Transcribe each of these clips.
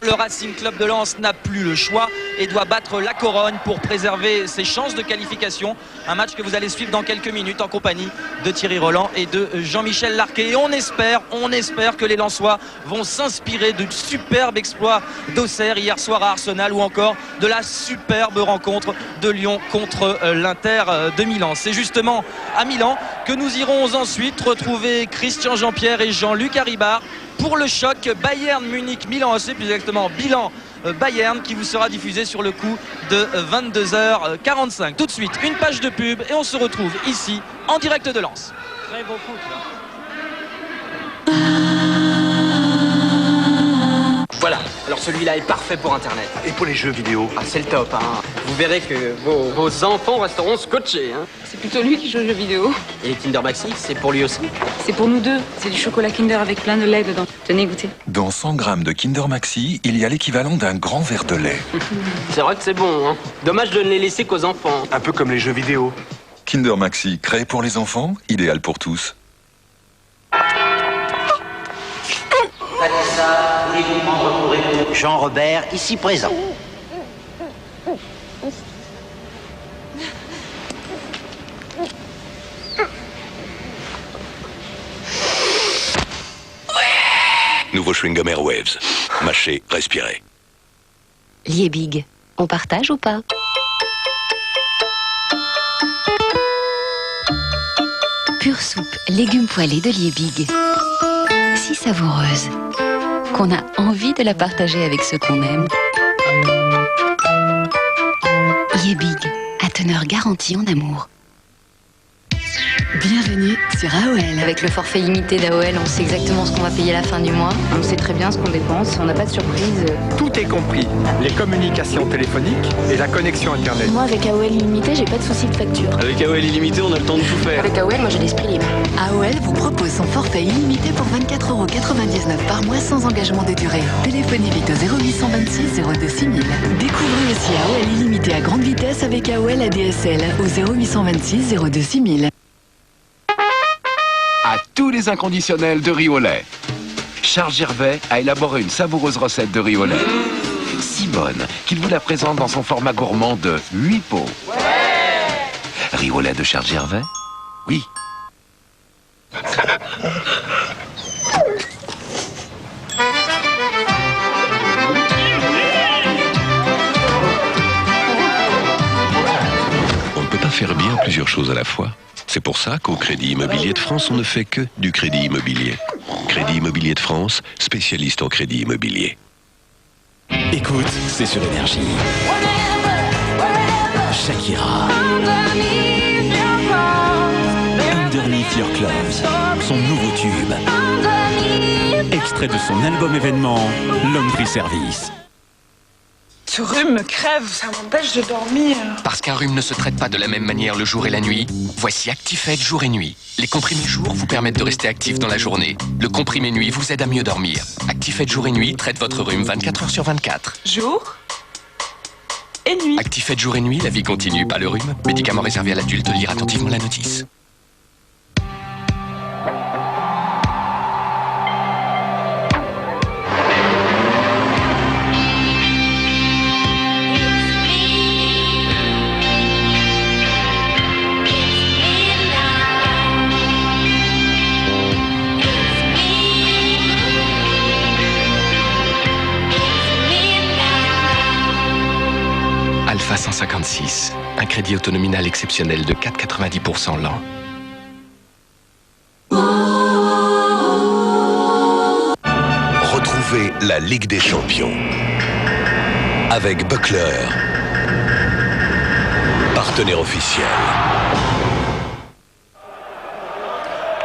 le Racing Club de Lens n'a plus le choix et doit battre la Corogne pour préserver ses chances de qualification. Un match que vous allez suivre dans quelques minutes en compagnie de Thierry Roland et de Jean-Michel Larquet. Et on espère que les Lensois vont s'inspirer du superbe exploit d'Auxerre hier soir à Arsenal ou encore de la superbe rencontre de Lyon contre l'Inter de Milan. C'est justement à Milan que nous irons ensuite retrouver Christian Jean-Pierre et Jean-Luc Haribard pour le choc Bayern Munich-Milan AC, plus exactement bilan Bayern, qui vous sera diffusé sur le coup de 22h45. Tout de suite, une page de pub et on se retrouve ici en direct de Lens. Très beau foot là. Voilà, alors celui-là est parfait pour Internet. Et pour les jeux vidéo? Ah, c'est le top, hein. Vous verrez que vos enfants resteront scotchés, hein. C'est plutôt lui qui joue aux jeux vidéo. Et Kinder Maxi, c'est pour lui aussi? C'est pour nous deux. C'est du chocolat Kinder avec plein de lait dedans. Tenez, goûtez. Dans 100 grammes de Kinder Maxi, il y a l'équivalent d'un grand verre de lait. C'est vrai que c'est bon, hein. Dommage de ne les laisser qu'aux enfants. Un peu comme les jeux vidéo. Kinder Maxi, créé pour les enfants, idéal pour tous. Vanessa, voulez-vous prendre pour époux Jean-Robert, ici présent. Nouveau chewing-gum Airwaves. Mâchez, respirez. Liebig, on partage ou pas? Pure soupe, légumes poêlés de Liebig. Si savoureuse qu'on a envie de la partager avec ceux qu'on aime. Liebig, à teneur garantie en amour. Bienvenue sur AOL. Avec le forfait limité d'AOL, on sait exactement ce qu'on va payer à la fin du mois. On sait très bien ce qu'on dépense, on n'a pas de surprise. Tout est compris. Les communications téléphoniques et la connexion Internet. Moi, avec AOL illimité, j'ai pas de souci de facture. Avec AOL illimité, on a le temps de tout faire. Avec AOL, moi j'ai l'esprit libre. AOL vous propose son forfait illimité pour 24,99 € par mois sans engagement de durée. Téléphonez vite au 0826 02 6000. Découvrez aussi AOL illimité à grande vitesse avec AOL ADSL au 0826 02 6000. À tous les inconditionnels de riz au lait. Charles Gervais a élaboré une savoureuse recette de riz au lait. Si bonne qu'il vous la présente dans son format gourmand de 8 pots. Ouais. Riz au lait de Charles Gervais? Oui. On ne peut pas faire bien plusieurs choses à la fois. C'est pour ça qu'au Crédit Immobilier de France, on ne fait que du crédit immobilier. Crédit Immobilier de France, spécialiste en crédit immobilier. Écoute, c'est sur Énergie. Shakira. Underneath Your Clothes, son nouveau tube. Extrait de son album événement, Laundry Service. Ce rhume me crève, ça m'empêche de dormir. Parce qu'un rhume ne se traite pas de la même manière le jour et la nuit, voici Actifed jour et nuit. Les comprimés jour vous permettent de rester actif dans la journée. Le comprimé nuit vous aide à mieux dormir. Actifed jour et nuit traite votre rhume 24 heures sur 24. Jour et nuit. Actifed jour et nuit, la vie continue, pas le rhume. Médicament réservé à l'adulte, lire attentivement la notice. Alpha 156, un crédit autonominal exceptionnel de 4,90% l'an. Retrouvez la Ligue des Champions avec Buckler, partenaire officiel.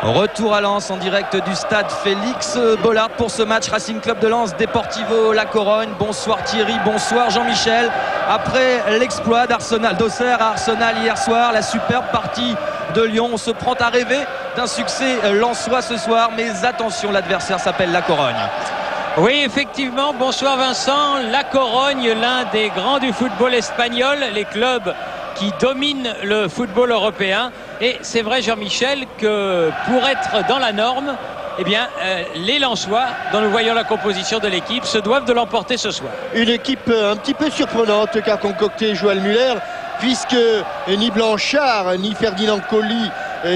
Retour à Lens en direct du stade Félix Bollard pour ce match Racing Club de Lens Deportivo La Corogne. Bonsoir Thierry, bonsoir Jean-Michel. Après l'exploit d'Auxerre à Arsenal hier soir, la superbe partie de Lyon, on se prend à rêver d'un succès lensois ce soir, mais attention, l'adversaire s'appelle La Corogne. Oui, effectivement, bonsoir Vincent. La Corogne, l'un des grands du football espagnol, les clubs qui dominent le football européen. Et c'est vrai, Jean-Michel, que pour être dans la norme, eh bien, les Lensois, dont nous voyons la composition de l'équipe, se doivent de l'emporter ce soir. Une équipe un petit peu surprenante qu'a concocté Joël Muller, puisque ni Blanchard, ni Ferdinand Colli,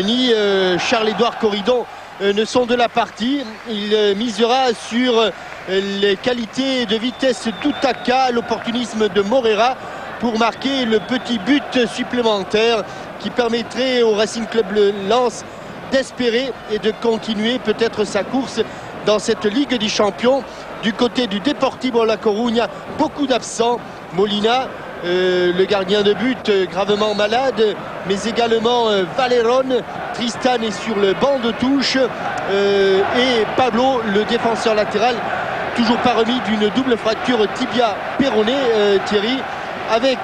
ni Charles-Édouard Corridon ne sont de la partie. Il misera sur les qualités de vitesse d'Outaka, l'opportunisme de Morera pour marquer le petit but supplémentaire qui permettrait au Racing Club Lens d'espérer et de continuer peut-être sa course dans cette Ligue des Champions. Du côté du Deportivo La Coruña, beaucoup d'absents. Molina, le gardien de but, gravement malade, mais également Valerón. Tristan est sur le banc de touche et Pablo, le défenseur latéral, toujours pas remis d'une double fracture tibia-péroné, Thierry, avec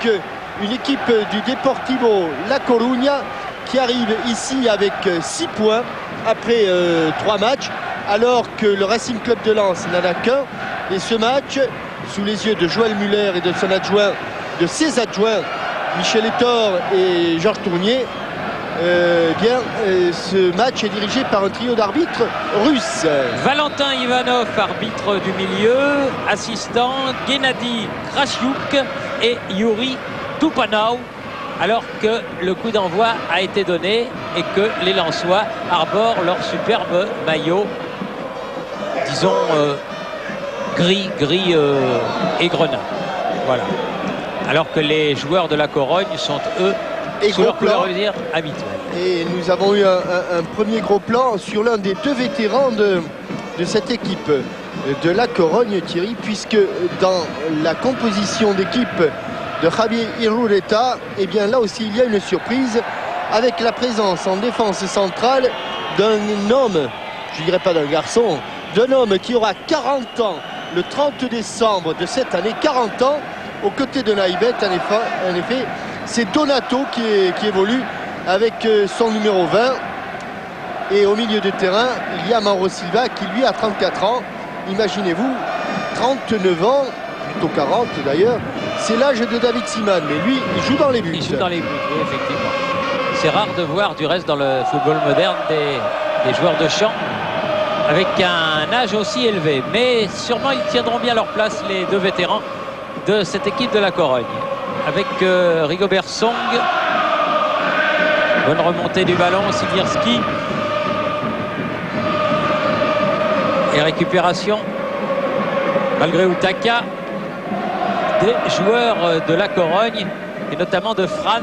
une équipe du Deportivo La Coruña qui arrive ici avec 6 points après 3 matchs, alors que le Racing Club de Lens n'en a qu'un. Et ce match, sous les yeux de Joël Muller et de son adjoint, de ses adjoints, Michel Etor et Georges Tournier, ce match est dirigé par un trio d'arbitres russes. Valentin Ivanov, arbitre du milieu, assistant Gennady Krasiuk et Yuri Tupanov, alors que le coup d'envoi a été donné et que les Lensois arborent leur superbe maillot, disons gris et grenat. Voilà. Alors que les joueurs de la Corogne sont eux sous leur couleur habituelle. Et nous avons eu un premier gros plan sur l'un des 2 vétérans de cette équipe de la Corogne, Thierry, puisque dans la composition d'équipe de Javier Irureta, et bien là aussi il y a une surprise avec la présence en défense centrale d'un homme, je dirais pas d'un garçon, d'un homme qui aura 40 ans le 30 décembre de cette année, 40 ans, aux côtés de Naïbet. En effet, c'est Donato qui évolue avec son numéro 20. Et au milieu de terrain, il y a Mauro Silva qui lui a 34 ans. Imaginez-vous, 39 ans, plutôt 40 d'ailleurs. C'est l'âge de David Seaman, mais lui, il joue dans les buts. Il joue dans les buts, oui, effectivement. C'est rare de voir du reste dans le football moderne des joueurs de champ avec un âge aussi élevé. Mais sûrement ils tiendront bien leur place, les 2 vétérans de cette équipe de la Corogne. Avec Rigobert Song. Bonne remontée du ballon, Simirski. Et récupération, malgré Outaka, des joueurs de la Corogne, et notamment de Fran.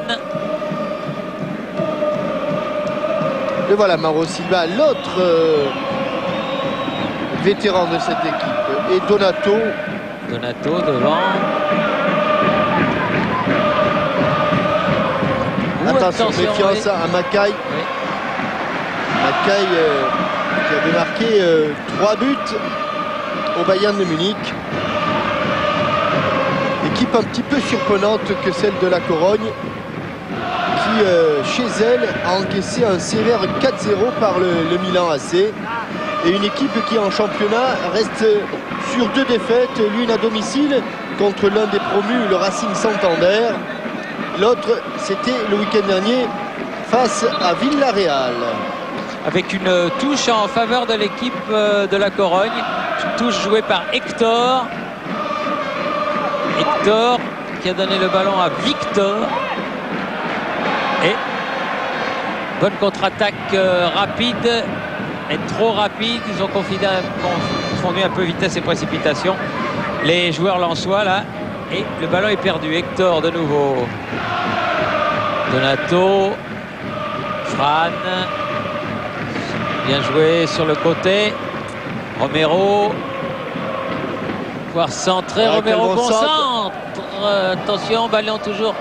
Et voilà Mauro Silva, l'autre vétéran de cette équipe. Et Donato. Donato devant. Attention, méfiance à Mackay. Oui. Mackay qui avait marqué 3 buts au Bayern de Munich. Équipe un petit peu surprenante que celle de la Corogne, qui chez elle a encaissé un sévère 4-0 par le Milan AC. Et une équipe qui en championnat reste sur 2 défaites, l'une à domicile contre l'un des promus, le Racing Santander. L'autre, c'était le week-end dernier face à Villarreal. Avec une touche en faveur de l'équipe de la Corogne. Une touche jouée par Hector. Hector qui a donné le ballon à Victor. Et bonne contre-attaque rapide. Et trop rapide. Ils ont confondu un peu vitesse et précipitation. Les joueurs lensois là. Et le ballon est perdu. Hector de nouveau. Donato. Fran. Bien joué sur le côté. Romero. Pouvoir centrer. Romero, bon centre. Attention, ballon toujours.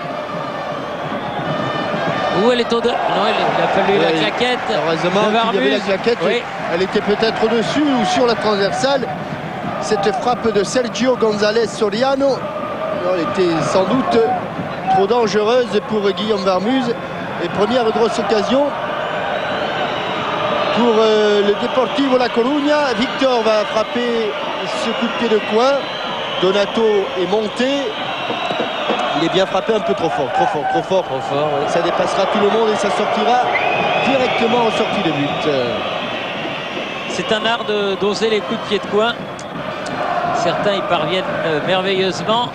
Où elle est au-dessus. Non, il a fallu la claquette. Heureusement qu'il y avait la claquette. Oui. Elle était peut-être au-dessus ou sur la transversale. Cette frappe de Sergio González Soriano, elle était sans doute trop dangereuse pour Guillaume Varmuz. Et première grosse occasion pour le Deportivo La Coruña. Victor va frapper ce coup de pied de coin. Donato est monté. Il est bien frappé, un peu trop fort. Oui. Ça dépassera tout le monde et ça sortira directement en sortie de but. C'est un art d'oser les coups de pied de coin. Certains y parviennent merveilleusement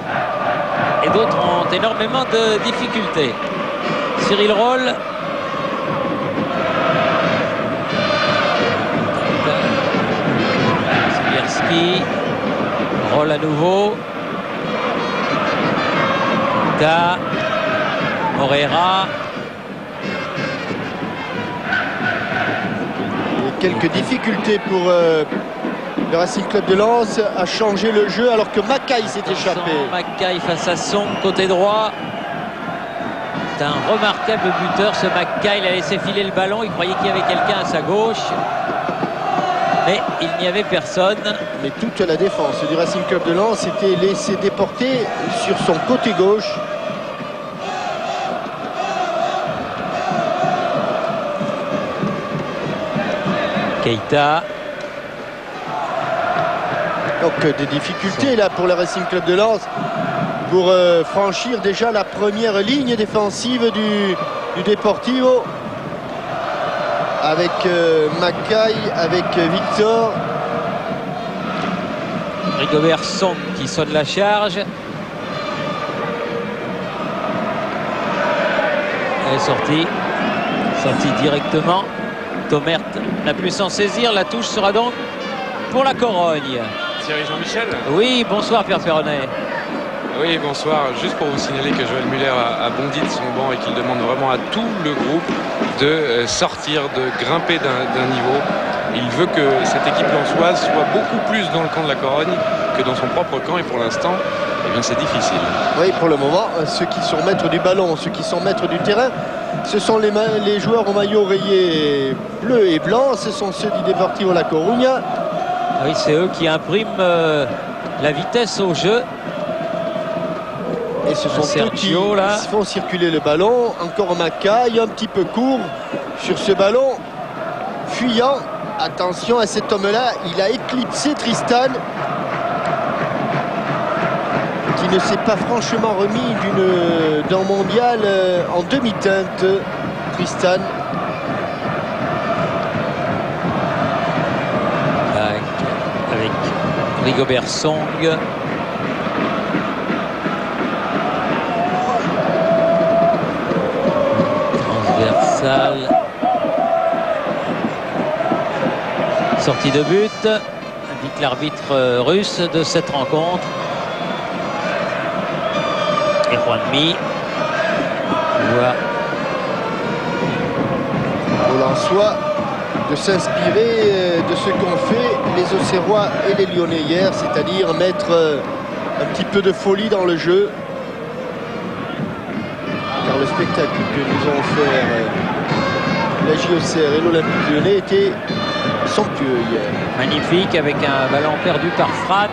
et d'autres ont énormément de difficultés. Cyril Roll. Sibierski. Roll à nouveau. Da. Moreira. Quelques difficultés pour le Racing Club de Lens à changer le jeu alors que Mackay s'est échappé. Mackay face à Song côté droit. C'est un remarquable buteur ce Mackay. Il a laissé filer le ballon. Il croyait qu'il y avait quelqu'un à sa gauche. Mais il n'y avait personne. Mais toute la défense du Racing Club de Lens s'était laissé déporter sur son côté gauche. Keita. Donc des difficultés là pour le Racing Club de Lens pour franchir déjà la première ligne défensive du Deportivo avec Mackay, avec Victor. Rigobert Song qui sonne la charge. Elle est sortie directement. Tomert n'a plus s'en saisir. La touche sera donc pour la Corogne. Thierry Jean-Michel. Oui, bonsoir Pierre Ferronnet. Oui, bonsoir. Juste pour vous signaler que Joël Muller a bondi de son banc et qu'il demande vraiment à tout le groupe de sortir, de grimper d'un niveau. Il veut que cette équipe lensoise soit beaucoup plus dans le camp de la Corogne que dans son propre camp et pour l'instant, eh bien, c'est difficile. Oui, pour le moment, ceux qui sont maîtres du ballon, ceux qui sont maîtres du terrain, ce sont les joueurs au maillot rayé bleu et blanc, ce sont ceux du Deportivo La Coruña. Oui, c'est eux qui impriment la vitesse au jeu. Et ce sont ceux qui font circuler le ballon. Encore Mackay, un petit peu court sur ce ballon. Fuyant. Attention à cet homme-là, il a éclipsé Tristan, qui ne s'est pas franchement remis d'un mondial en demi-teinte. Tristan. Avec Rigobert Song. Transversal. Sortie de but, indique l'arbitre russe de cette rencontre. Et Juanmi voit au Lensois de s'inspirer de ce qu'ont fait les Auxerrois et les Lyonnais hier, c'est-à-dire mettre un petit peu de folie dans le jeu. Car le spectacle que nous ont fait la JOCR et l'Olympique Lyonnais était somptueux hier. Magnifique, avec un ballon perdu par Fran.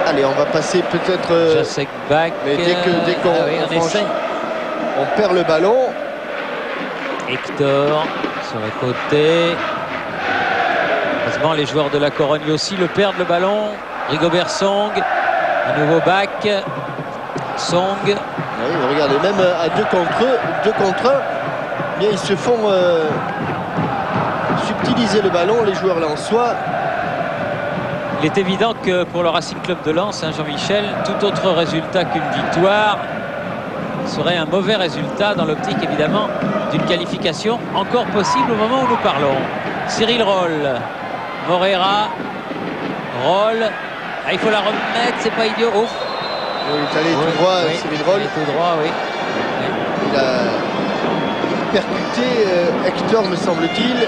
Allez, on va passer peut-être... Jacek Bak. Mais dès qu'on on perd le ballon. Hector sur le côté. Heureusement, les joueurs de la Corogne aussi le perdent le ballon. Rigobert Song. Un nouveau Bak. Song. Oui, regardez, même à 2 contre 1, bien, ils se font subtiliser le ballon, les joueurs lensois. Il est évident que pour le Racing Club de Lens, Jean-Michel, tout autre résultat qu'une victoire serait un mauvais résultat dans l'optique évidemment d'une qualification encore possible au moment où nous parlons. Cyril Roll, Moreira, Roll, il faut la remettre, c'est pas idiot. Oh. Il est allé tout droit, Cyril Roll. Tout droit, oui. Il a percuté Hector, me semble-t-il.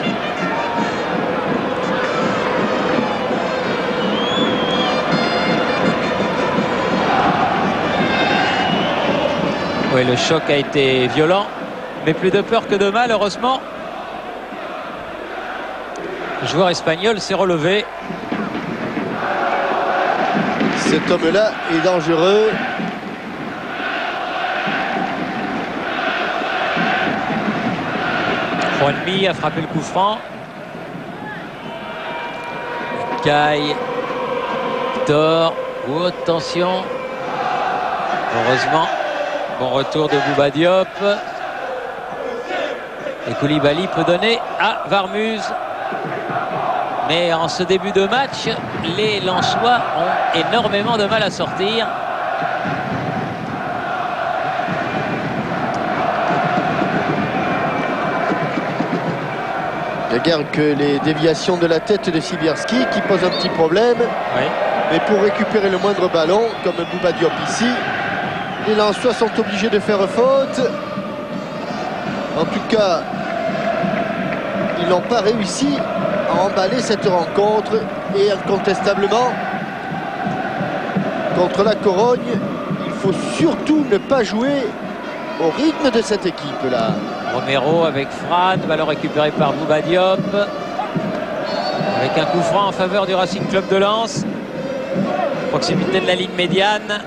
Oui, le choc a été violent, mais plus de peur que de mal, heureusement. Le joueur espagnol s'est relevé. Cet homme-là est dangereux. Juanmi a frappé le coup franc. Kai, Hector, attention. Heureusement. Bon retour de Bouba Diop. Et Koulibaly peut donner à Varmuz. Mais en ce début de match, les Lensois ont énormément de mal à sortir. Regarde que les déviations de la tête de Sibierski qui posent un petit problème. Oui. Mais pour récupérer le moindre ballon, comme Bouba Diop ici, les Lensois sont obligés de faire faute. En tout cas, ils n'ont pas réussi à emballer cette rencontre. Et incontestablement, contre la Corogne, il faut surtout ne pas jouer au rythme de cette équipe-là. Romero avec Fran, ballon récupéré par Bouba Diop. Avec un coup franc en faveur du Racing Club de Lens. Proximité de la ligne médiane.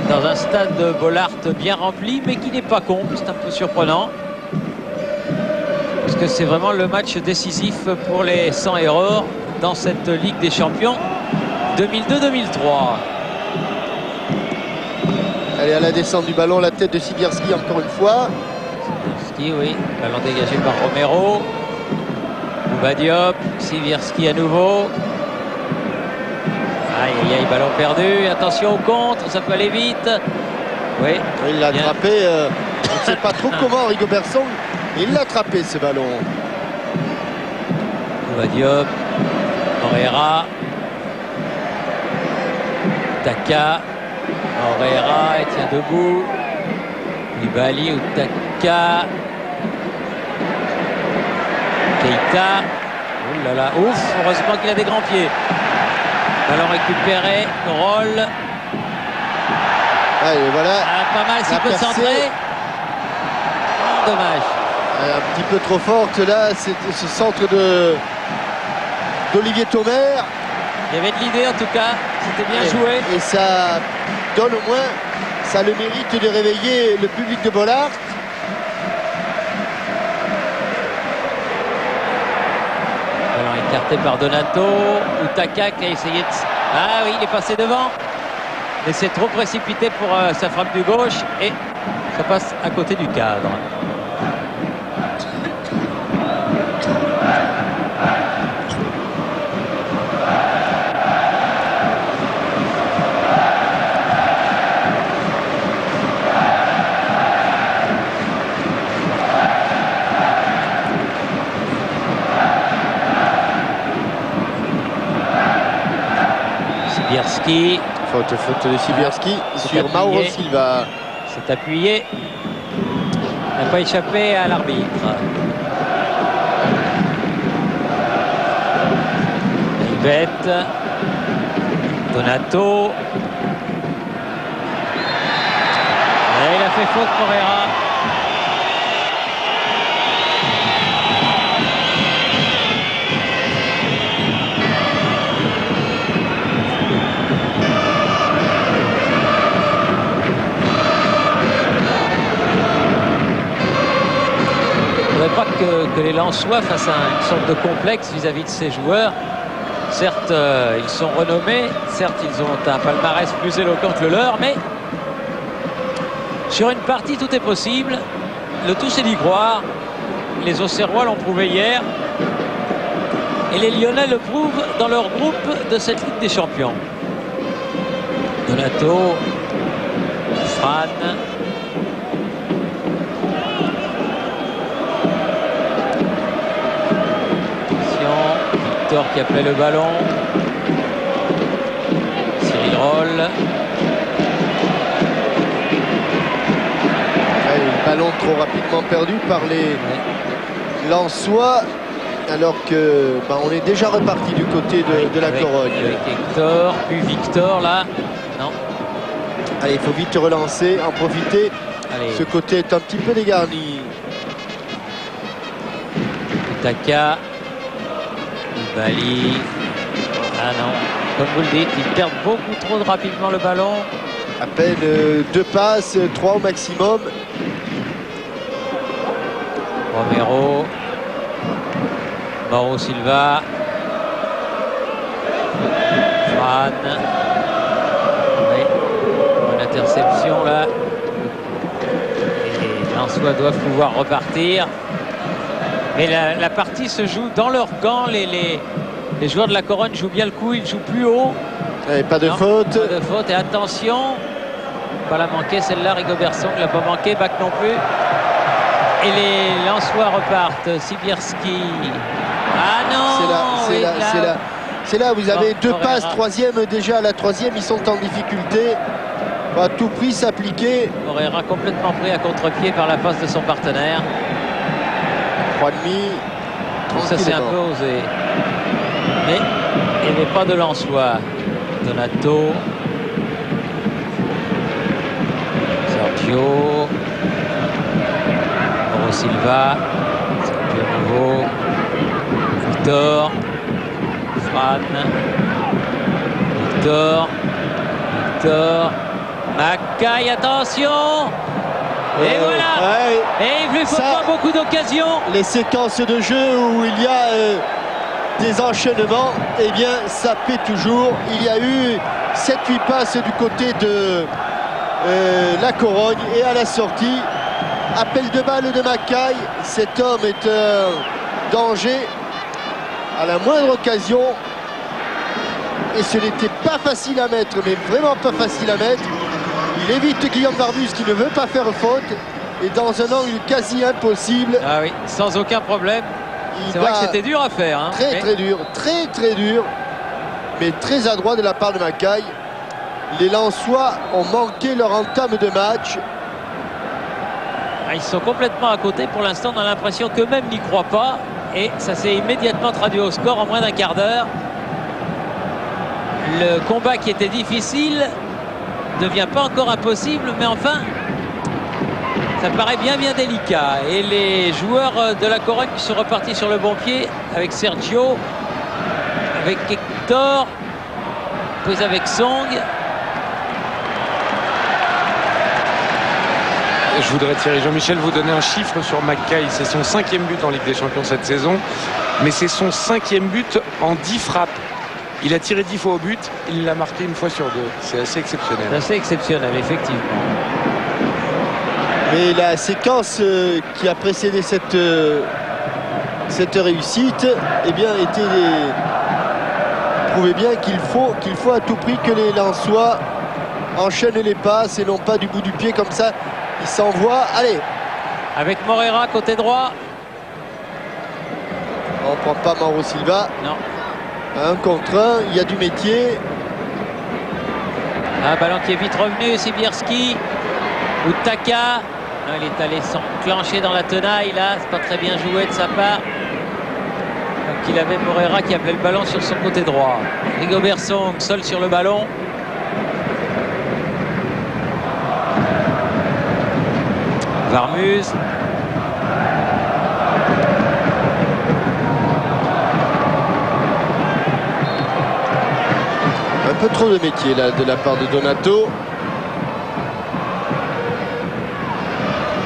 Dans un stade de Bollaert bien rempli, mais qui n'est pas con. C'est un peu surprenant. Parce que c'est vraiment le match décisif pour les 100 erreurs dans cette Ligue des Champions 2002-2003. Allez, à la descente du ballon, la tête de Sibierski encore une fois. Sibierski, oui. Ballon dégagé par Romero. Bouba Diop, Sibierski à nouveau. Aïe, aïe, aïe, ballon perdu. Attention au contre, ça peut aller vite. Oui. Il l'a attrapé. On ne sait pas trop comment, Rigobert Song. Il l'a attrapé, ce ballon. Bouba Diop. Herrera. Taka. Herrera, il tient debout. Koulibaly ou Taka. Keita. Oh là là, ouf, heureusement qu'il a des grands pieds. Ballon récupéré, roll. Allez, voilà. Ah, pas mal, s'il peut centrer. Oh, dommage. Un petit peu trop forte là, c'est ce centre d'Olivier Thomer. Il y avait de l'idée en tout cas, c'était bien joué. Et ça donne au moins, ça a le mérite de réveiller le public de Bollaert. Ballon écarté par Donato. Utaka qui a essayé de... Ah oui, il est passé devant. Mais c'est trop précipité pour sa frappe du gauche. Et ça passe à côté du cadre. Sibierski. Faute de Sibierski sur Mauro Silva. C'est appuyé. N'a pas échappé à l'arbitre. Bête. Donato. Et il a fait faute pour Herrera. Pas que les Lensois fassent une sorte de complexe vis-à-vis de ces joueurs. Certes, ils sont renommés, certes, ils ont un palmarès plus éloquent que le leur, mais sur une partie, tout est possible. Le tout, c'est d'y croire. Les Auxerrois l'ont prouvé hier. Et les Lyonnais le prouvent dans leur groupe de cette Ligue des Champions. Donato, Fran. Victor qui appelait le ballon. Cyril Roll. Le ballon trop rapidement perdu par les Lensois, alors que on est déjà reparti du côté de la Corogne. Avec Hector, puis Victor là. Non. Allez, il faut vite relancer, en profiter. Allez. Ce côté est un petit peu dégarni. Taka. Bali. Ah non, comme vous le dites, ils perdent beaucoup trop rapidement le ballon. À peine 2 passes, 3 au maximum. Romero. Mauro Silva. Fran. Oui, une interception là. Et Lensois doivent pouvoir repartir. Mais la partie se joue dans leur camp. Les joueurs de la Corogne jouent bien le coup, ils jouent plus haut. Et pas de faute. Pas de faute. Et attention, pas la manquer celle-là. Rigobertson ne l'a pas manqué, Bach non plus. Et les Lensois repartent. Sibierski. Ah non. C'est là, vous avez deux passes, troisième déjà. À la troisième, ils sont en difficulté. On va à tout prix s'appliquer. Moreira complètement pris à contre-pied par la passe de son partenaire. 3,5. Ça c'est un peu osé. Mais il n'y avait pas de Lensois. Donato. Sergio. Mauro Silva. Sergio Nouveau. Victor. Fran. Victor. Mackay, attention. Et voilà. Ouais. Et il ne lui faut pas beaucoup d'occasions. Les séquences de jeu où il y a des enchaînements, eh bien ça paie toujours. Il y a eu 7-8 passes du côté de la Corogne et à la sortie, appel de balle de Mackay. Cet homme est un danger à la moindre occasion. Et ce n'était pas facile à mettre, mais vraiment pas facile à mettre. Il évite Guillaume Barbus qui ne veut pas faire faute. Et dans un angle quasi impossible. Ah oui, sans aucun problème. C'est vrai que c'était dur à faire. Hein, très dur, très dur. Mais très adroit de la part de Mackay. Les Lensois ont manqué leur entame de match. Ils sont complètement à côté pour l'instant. On a l'impression qu'eux-mêmes n'y croient pas. Et ça s'est immédiatement traduit au score en moins d'un quart d'heure. Le combat qui était difficile ne devient pas encore impossible, mais enfin, ça paraît bien délicat. Et les joueurs de la Corogne sont repartis sur le bon pied avec Sergio, avec Hector, puis avec Song. Je voudrais, Thierry Jean-Michel, vous donner un chiffre sur Mackay. C'est son 5e but en Ligue des Champions cette saison, mais c'est son 5e but en 10 frappes. Il a tiré 10 fois au but, il l'a marqué une fois sur 2. C'est assez exceptionnel. C'est assez exceptionnel, effectivement. Mais la séquence qui a précédé cette réussite, eh bien, prouvait bien qu'il faut à tout prix que les Lensois enchaînent les passes et non pas du bout du pied comme ça. Ils s'envoient. Allez. Avec Moreira côté droit. On ne prend pas Mauro Silva. Non. 1 contre 1, il y a du métier. Un ballon qui est vite revenu, Sibierski. Utaka. Non, il est allé s'enclencher dans la tenaille là. C'est pas très bien joué de sa part. Donc il avait Moreira qui appelait le ballon sur son côté droit. Rigobertson seul sur le ballon. Varmuz. Un peu trop de métier là de la part de Donato.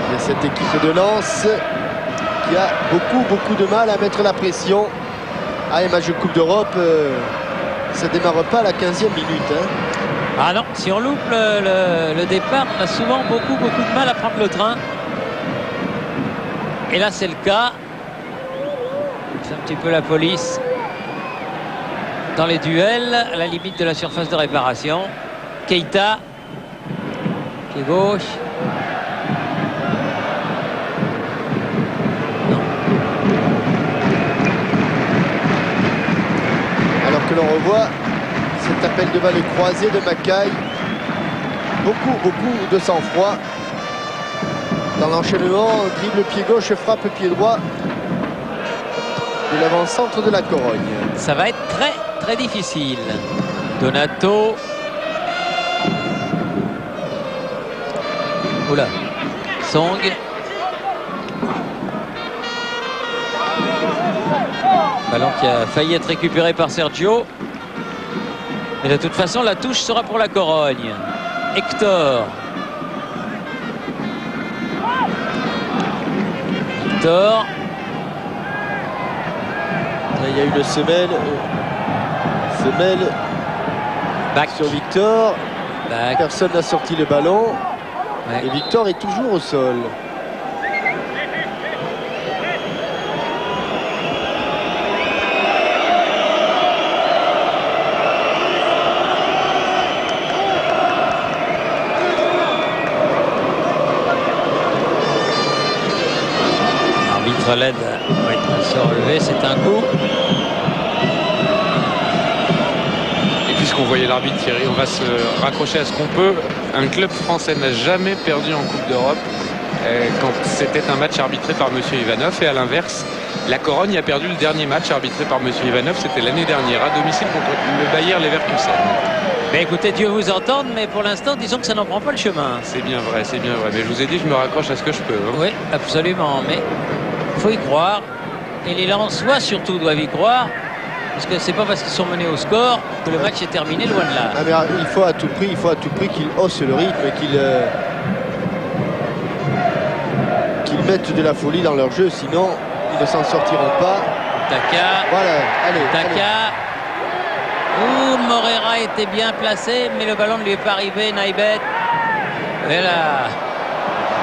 Il y a cette équipe de Lens qui a beaucoup de mal à mettre la pression. Ah, et match de Coupe d'Europe, ça démarre pas à la 15e minute. Hein. Ah non, si on loupe le départ, on a souvent beaucoup de mal à prendre le train. Et là c'est le cas. C'est un petit peu la police dans les duels à la limite de la surface de réparation. Keita, pied gauche. Non. Alors que l'on revoit cet appel de balle croisé de Mackay. Beaucoup de sang-froid. Dans l'enchaînement, dribble pied gauche, frappe pied droit de l'avant-centre de la Corogne. Ça va être très difficile. Donato. Oula. Song. Ballon qui a failli être récupéré par Sergio. Mais de toute façon, la touche sera pour la Corogne. Hector. Victor. Il y a eu une semelle Back sur Victor. Back. Personne n'a sorti le ballon. Ouais. Et Victor est toujours au sol. Solède va se relever, c'est un coup. Et puisqu'on voyait l'arbitre Thierry, on va se raccrocher à ce qu'on peut. Un club français n'a jamais perdu en Coupe d'Europe quand c'était un match arbitré par M. Ivanov. Et à l'inverse, la Corogne a perdu le dernier match arbitré par M. Ivanov. C'était l'année dernière à domicile contre le Bayer Leverkusen. Mais écoutez, Dieu vous entende, mais pour l'instant, disons que ça n'en prend pas le chemin. C'est bien vrai, c'est bien vrai. Mais je vous ai dit, je me raccroche à ce que je peux. Hein. Oui, absolument. Mais il faut y croire. Et les Lensois surtout doivent y croire. Parce que c'est pas parce qu'ils sont menés au score que le match est terminé, loin de là. Ah mais il faut à tout prix qu'ils haussent le rythme et qu'ils mettent de la folie dans leur jeu, sinon ils ne s'en sortiront pas. Taka. Voilà, allez. Taka. Ouh, Morera était bien placé, mais le ballon ne lui est pas arrivé. Naibet. Et là,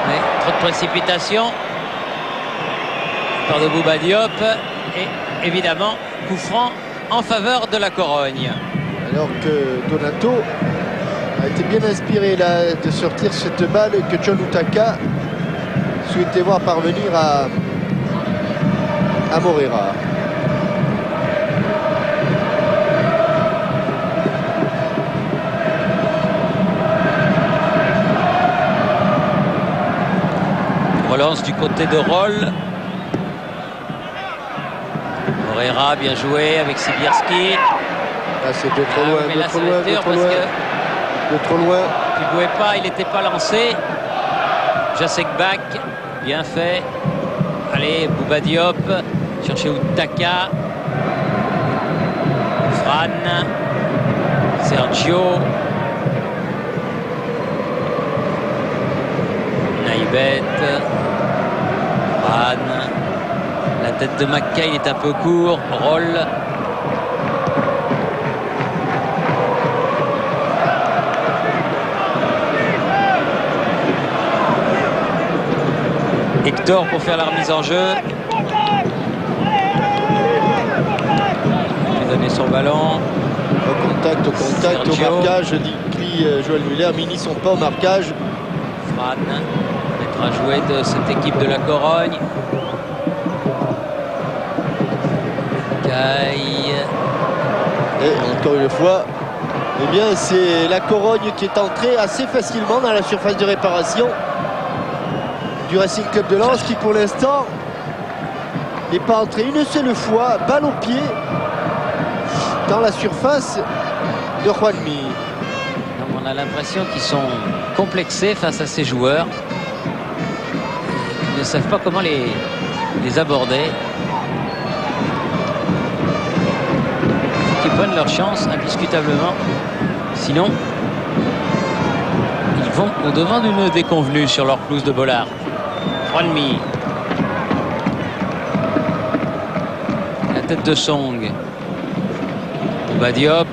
mais trop de précipitation. Par de Bouba Diop. Et évidemment, coup franc en faveur de la Corogne. Alors que Donato a été bien inspiré là de sortir cette balle que John Utaka souhaitait voir parvenir à Morera. Relance du côté de Roll. Morera bien joué avec Sibierski. Ah, c'est de trop loin, de trop loin, de trop loin. Il ne pouvait pas, il n'était pas lancé. Jacek Bak, bien fait. Allez, Bouba Diop, chercher Utaka. Fran. Sergio. Naibet. Fran. La tête de McKay, il est un peu court. Roll. Hector pour faire la remise en jeu. Il a donné son ballon. Au contact, Sergio. Au marquage, dit Joël Muller. Mini sont pas au marquage. Fran, maître à jouer de cette équipe de la Corogne. Et encore une fois, eh bien, c'est la Corogne qui est entrée assez facilement dans la surface de réparation du Racing Club de Lens, qui pour l'instant n'est pas entré une seule fois, balle au pied, dans la surface de Juanmi. On a l'impression qu'ils sont complexés face à ces joueurs. Ils ne savent pas comment les aborder. Ils prennent leur chance indiscutablement, sinon ils vont au devant d'une déconvenue sur leur pelouse de Bollard. Juanmi, la tête de Song, Bouba Diop,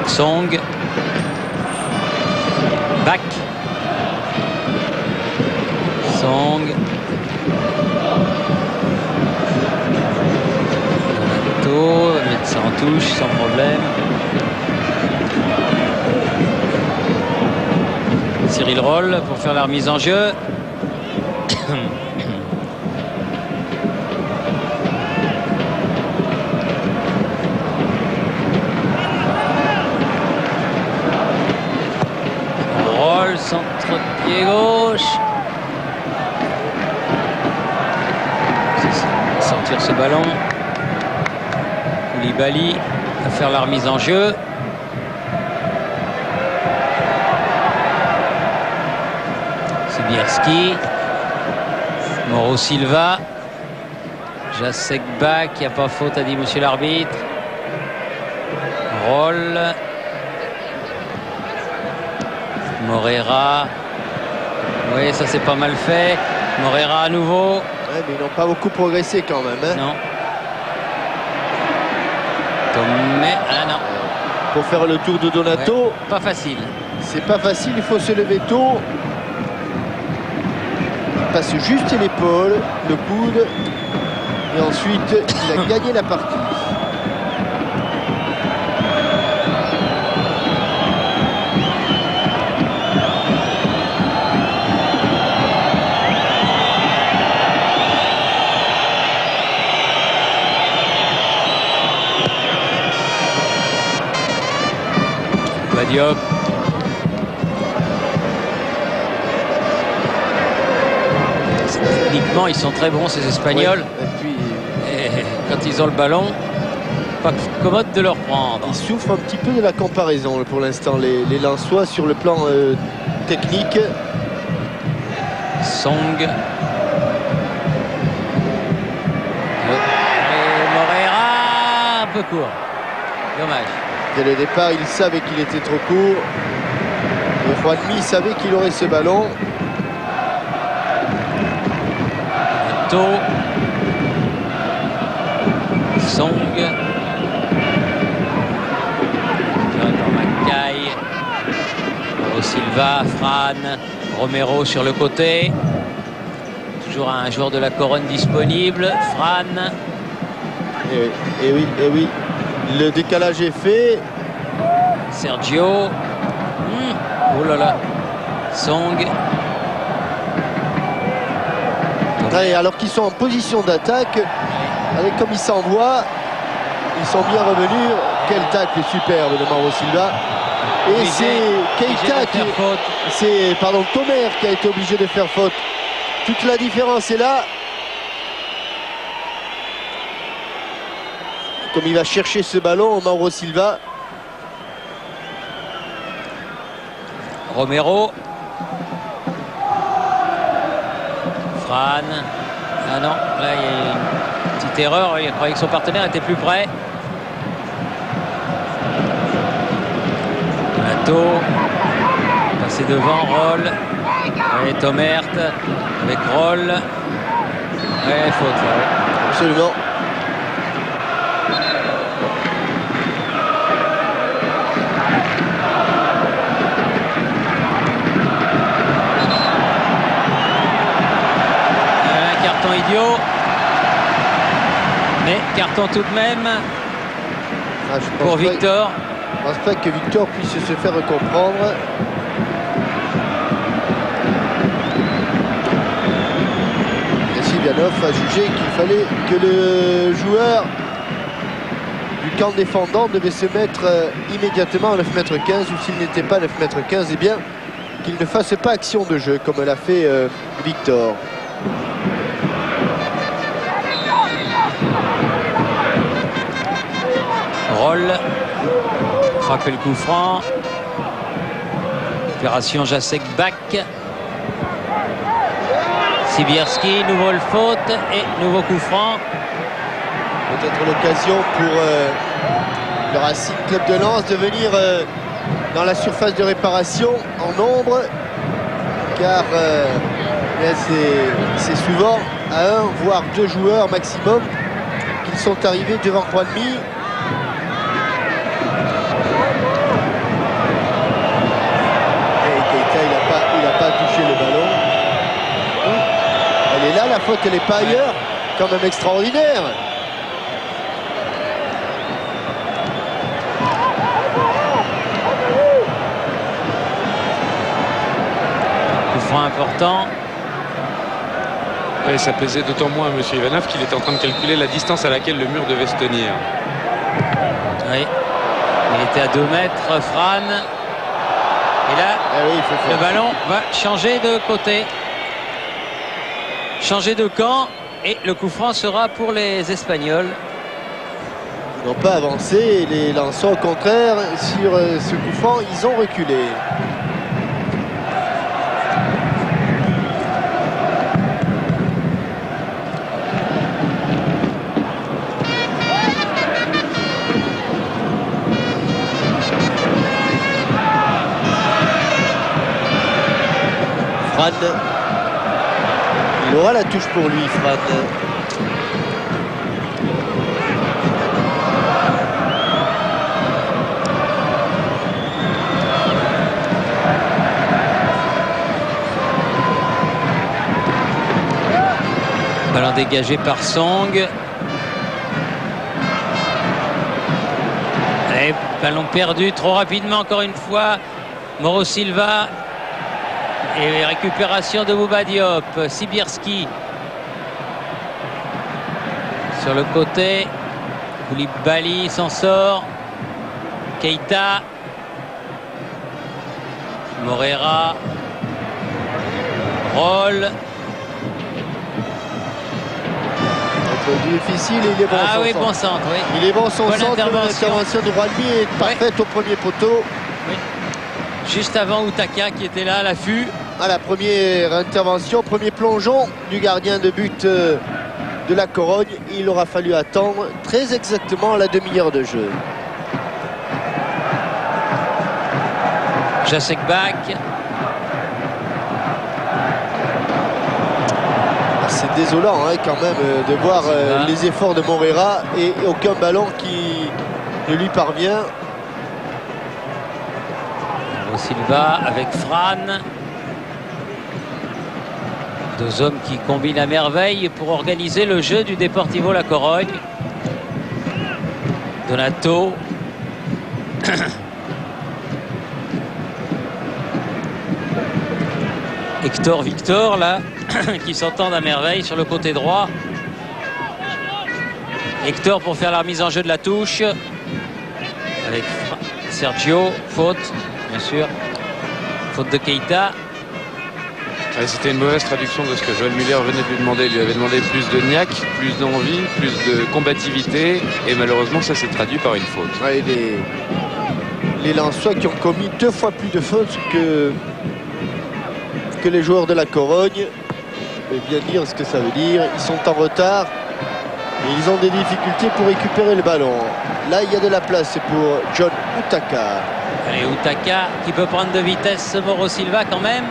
Song, Bak. Song. Donato va mettre ça en touche sans problème. Cyril Roll pour faire la remise en jeu. Roll, centre-pied gauche. Sortir ce ballon. Koulibaly va faire la remise en jeu. Sibierski. Mauro Silva. Jacek Bak, il n'y a pas faute, a dit monsieur l'arbitre. Roll. Morera. Oui, ça c'est pas mal fait. Morera à nouveau. Ouais, mais ils n'ont pas beaucoup progressé quand même. Hein. Non. Tomé. Ah non. Pour faire le tour de Donato. Ouais, pas facile. C'est pas facile, il faut se lever tôt. Il passe juste l'épaule, le coude. Et ensuite, il a gagné la partie. Diop. Techniquement, ils sont très bons, ces Espagnols. Oui. Et puis, et quand ils ont le ballon, pas commode de leur prendre. ils souffrent un petit peu de la comparaison pour l'instant, les Lensois, sur le plan technique. Song. Et Moreira, un peu court. Dommage. Dès le départ, il savait qu'il était trop court. Et Juanmi savait qu'il aurait ce ballon. Song. Mackay. Silva, Fran, Romero sur le côté. Toujours un joueur de la Corogne disponible. Fran. Et oui. Le décalage est fait. Sergio. Oh là là. Song. Allez, alors qu'ils sont en position d'attaque, avec comme ils s'envoient, ils sont bien revenus. Quel tacle superbe de Mauro Silva. Et c'est Keita qui... C'est, Tomer qui a été obligé de faire faute. Toute la différence est là. Comme il va chercher ce ballon, Mauro Silva. Romero. Fran. Ah non, là il y a une petite erreur. Il croyait que son partenaire était plus près. Mato. Passé devant, Roll. Et Tomert avec Roll. Ouais, faute là. Ouais. Absolument. Idiot, mais carton tout de même pour Victor. Je pense pas que Victor puisse se faire comprendre. Et Sivianov a jugé qu'il fallait que le joueur du camp défendant devait se mettre immédiatement à 9,15 m, ou s'il n'était pas à 9,15 m, eh bien qu'il ne fasse pas action de jeu comme l'a fait Victor. Roll, frappé le coup franc. Opération Jacek-Bach. Sibierski, nouvelle faute et nouveau coup franc. Peut-être l'occasion pour le Racing Club de Lens de venir dans la surface de réparation en nombre, car c'est souvent à 1 voire 2 joueurs maximum qu'ils sont arrivés devant Juanmi. Toucher le ballon. Elle est là, la faute, elle n'est pas ailleurs. Quand même extraordinaire. Coup franc important. Et ça pesait d'autant moins à M. Ivanov qu'il était en train de calculer la distance à laquelle le mur devait se tenir. Oui. Il était à 2 mètres, Fran. Et là, le ballon va changer de côté. Changer de camp. Et le coup franc sera pour les Espagnols. Ils n'ont pas avancé. Et les Lensois, au contraire, sur ce coup franc, ils ont reculé. Fran. Il aura la touche pour lui, Fran. Ballon dégagé par Song. Et ballon perdu trop rapidement encore une fois. Mauro Silva. Et récupération de Bouba Diop. Sibierski. Sur le côté. Koulibaly s'en sort. Keita. Moreira. Roll. Difficile, il est bon. Ah oui, bon centre, oui. Il est bon son Bonne centre. intervention. L'intervention de Roalby est parfaite au premier poteau. Oui. Juste avant Utaka qui était là à l'affût. À la première intervention, premier plongeon du gardien de but de la Corogne. Il aura fallu attendre très exactement la demi-heure de jeu. Jacek Bak. C'est désolant hein, quand même de voir les efforts de Moreira et aucun ballon qui ne lui parvient. Silva avec Fran. Deux hommes qui combinent à merveille pour organiser le jeu du Deportivo La Corogne. Donato. Hector Victor là qui s'entendent à merveille sur le côté droit. Hector pour faire la remise en jeu de la touche avec Sergio, faute bien sûr, faute de Keita. Ouais, c'était une mauvaise traduction de ce que Joël Muller venait de lui demander. Il lui avait demandé plus de niaque, plus d'envie, plus de combativité et malheureusement ça s'est traduit par une faute. Ouais, les Lensois qui ont commis 2 fois plus de fautes que les joueurs de la Corogne. Je vais bien dire ce que ça veut dire. Ils sont en retard et ils ont des difficultés pour récupérer le ballon. Là, il y a de la place pour John Utaka. Allez, Utaka qui peut prendre de vitesse Mauro Silva quand même.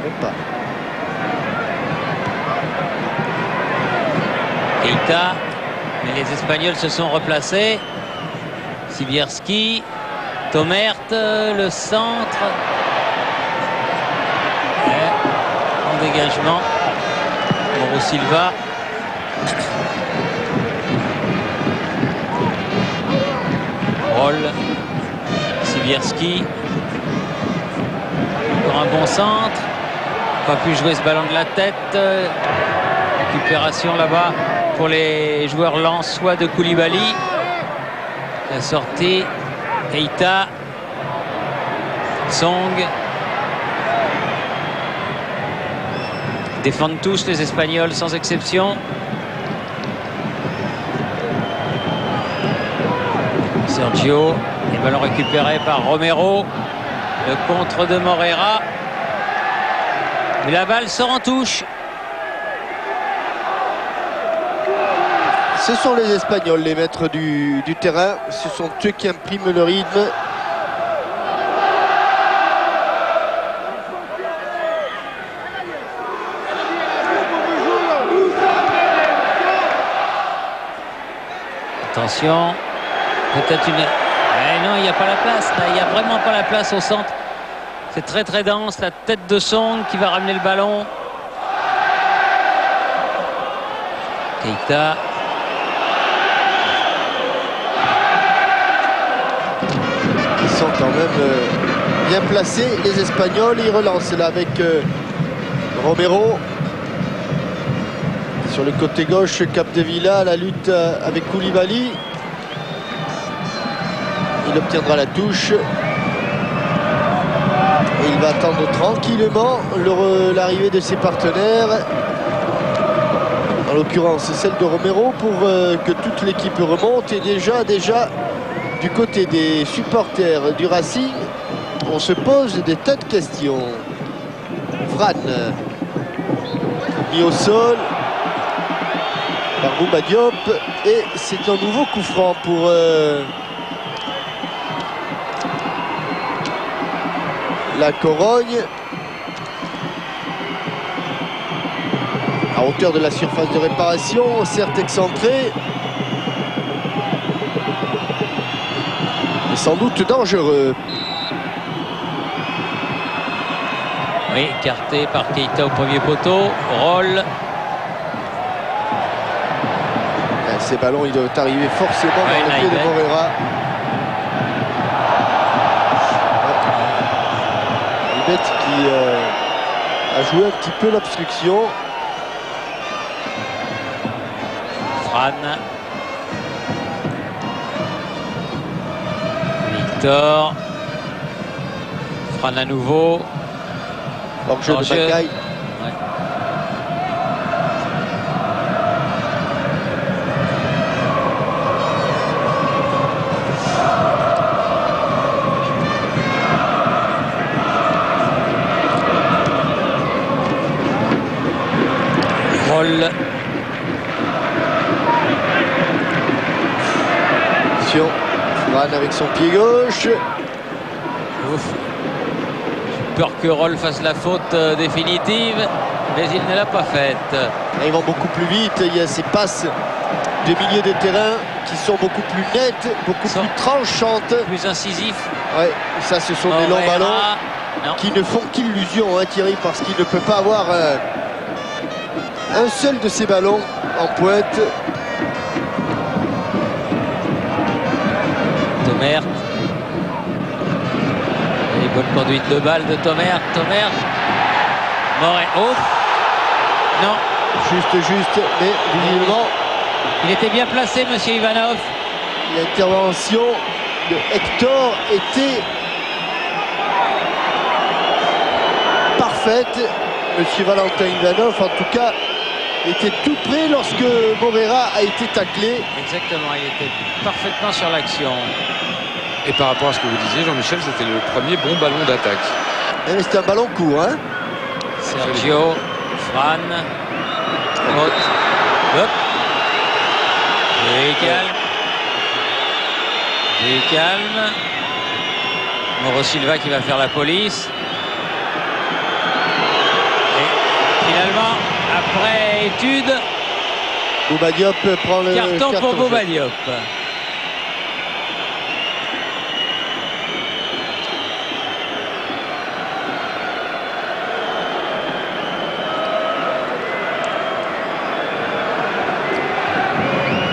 Même pas. Keita, mais les Espagnols se sont replacés. Sibierski, Tomert, le centre. En dégagement, Mauro Silva. Roll, Sibierski. Encore un bon centre. Pas pu jouer ce ballon de la tête. Récupération là-bas pour les joueurs lensois de Koulibaly. La sortie, Keita, Song. Défendent tous les Espagnols sans exception. Sergio, les ballons récupérés par Romero. Le contre de Moreira. Mais la balle sort en touche. Ce sont les Espagnols, les maîtres du terrain. Ce sont eux qui impriment le rythme. Attention, peut-être une... Eh non, il n'y a pas la place, là. Il n'y a vraiment pas la place au centre. C'est très très dense, la tête de Song qui va ramener le ballon. Keita. Ils sont quand même bien placés, les Espagnols. Ils relancent là avec Romero. Sur le côté gauche, Capdevila, la lutte avec Koulibaly. Il obtiendra la touche. Et il va attendre tranquillement l'arrivée de ses partenaires. En l'occurrence, celle de Romero pour que toute l'équipe remonte. Et déjà, du côté des supporters du Racing, on se pose des tas de questions. Fran, mis au sol. Par Bouba Diop, et c'est un nouveau coup franc pour la Corogne à hauteur de la surface de réparation, certes excentré mais sans doute dangereux. Oui, écarté par Keita au premier poteau. Roll. Ces ballons, ils doivent arriver forcément dans le pied de Moreira. Ibet qui a joué un petit peu l'obstruction. Fran. Victor. Fran à nouveau. Hors-jeu de Mackay. Ouais. Roll. Attention, Fran avec son pied gauche. Ouf. J'ai peur que Roll fasse la faute définitive, mais il ne l'a pas faite. Ils vont beaucoup plus vite, il y a ces passes de milieu de terrain qui sont beaucoup plus nettes, beaucoup plus tranchantes. Plus incisifs. Ouais, ça ce sont des longs ballons qui ne font qu'illusion, hein, Thierry, parce qu'il ne peut pas avoir un seul de ces ballons en pointe. Tomert. Et bonne conduite de balle de Tomert. Tomert. Moret. Oh. Non. Juste, mais visiblement. Il était bien placé, monsieur Ivanov. L'intervention de Hector était parfaite. Monsieur Valentin Ivanov, en tout cas, était tout près lorsque Morera a été taclé. Exactement, il était parfaitement sur l'action. Et par rapport à ce que vous disiez, Jean-Michel, c'était le premier bon ballon d'attaque. C'était un ballon court, hein. Sergio, Fran, Mott, hop. Et calme. Et calme. Mauro Silva qui va faire la police. Et finalement, après étude, Bouba Diop prend le carton pour Bouba Diop.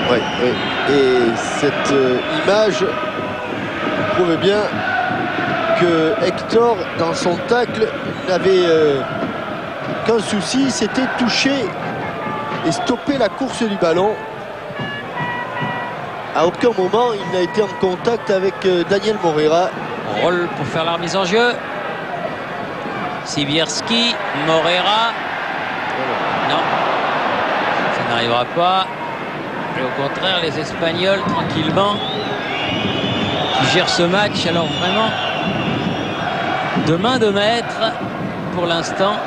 Oui. Et cette image prouve bien que Hector, dans son tacle, n'avait qu'un souci, c'était toucher et stopper la course du ballon. À aucun moment, il n'a été en contact avec Daniel Morera. Roll pour faire la remise en jeu. Sibierski, Morera. Non, ça n'arrivera pas. Et au contraire, les Espagnols, tranquillement, qui gèrent ce match. Alors vraiment, de main de maître pour l'instant.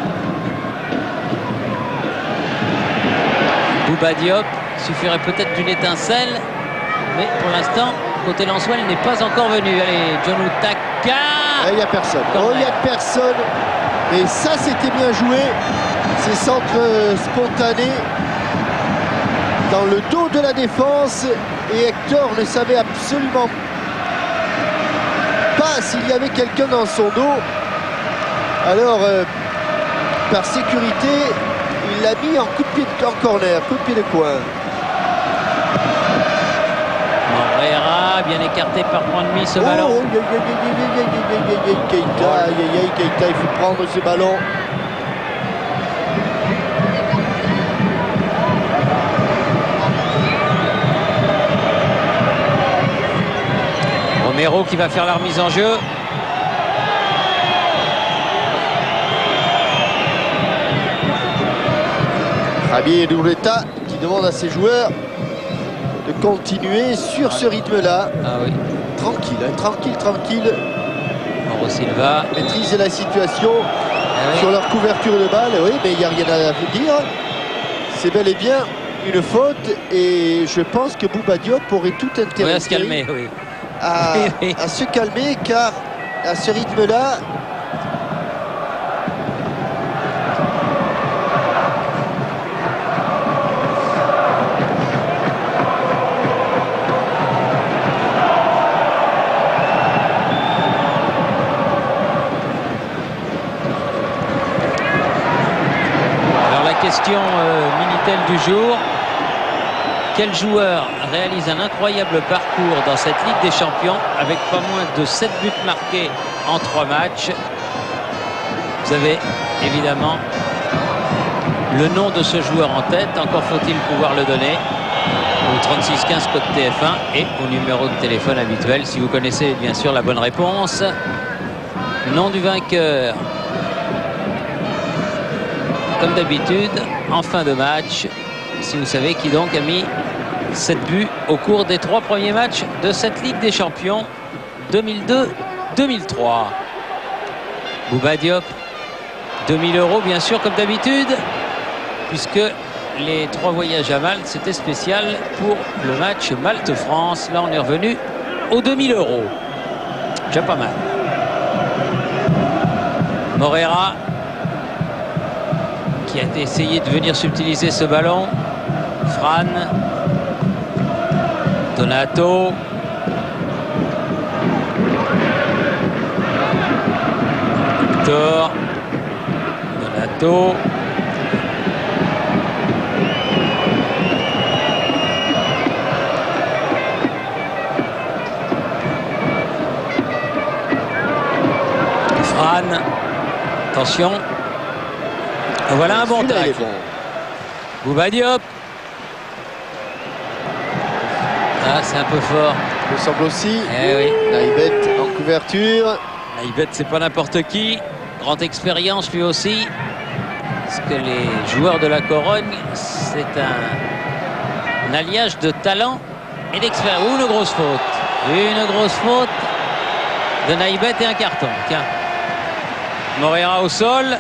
Bouba Diop, suffirait peut-être d'une étincelle, mais pour l'instant, côté Lensois, il n'est pas encore venu. Allez, John Utaka. Il n'y a personne. Il n'y a personne. Et ça, c'était bien joué. Ces centres spontanés dans le dos de la défense. Et Hector ne savait absolument pas s'il y avait quelqu'un dans son dos. Alors, par sécurité, il l'a mis en coup de pied en corner, coup de pied de coin. Morera, bien écarté par Brandmy ce ballon. Keita, il faut prendre ce ballon. Romero qui va faire la remise en jeu. Javier Ureta qui demande à ses joueurs de continuer sur ce rythme-là. Ah oui. Tranquille, hein, tranquille. Mauro Silva. Maîtriser la situation sur leur couverture de balle. Oui, mais il n'y a rien à dire. C'est bel et bien une faute. Et je pense que Bouba Diop aurait tout intérêt à se calmer, oui. À se calmer, car à ce rythme-là, question Minitel du jour. Quel joueur réalise un incroyable parcours dans cette Ligue des Champions avec pas moins de 7 buts marqués en 3 matchs? Vous avez évidemment le nom de ce joueur en tête. Encore faut-il pouvoir le donner au 36 15 code TF1 et au numéro de téléphone habituel si vous connaissez bien sûr la bonne réponse. Nom du vainqueur. Comme d'habitude, en fin de match, si vous savez qui donc a mis 7 buts au cours des 3 premiers matchs de cette Ligue des Champions 2002-2003. Bouba Diop, 2000 € bien sûr comme d'habitude, puisque les 3 voyages à Malte, c'était spécial pour le match Malte-France. Là, on est revenu aux 2000 €. Déjà pas mal. Morera, qui a essayé de venir subtiliser ce ballon. Fran. Donato. Victor. Donato. Fran. Attention. Voilà un bon tacle. Bouba Diop. Ah, c'est un peu fort. Il me semble aussi. Eh oui. Naïbet en couverture. Naïbet, c'est pas n'importe qui. Grande expérience lui aussi. Parce que les joueurs de la Corogne, c'est un alliage de talent et d'expérience. Une grosse faute. Une grosse faute de Naïbet et un carton. Tiens. Morera au sol.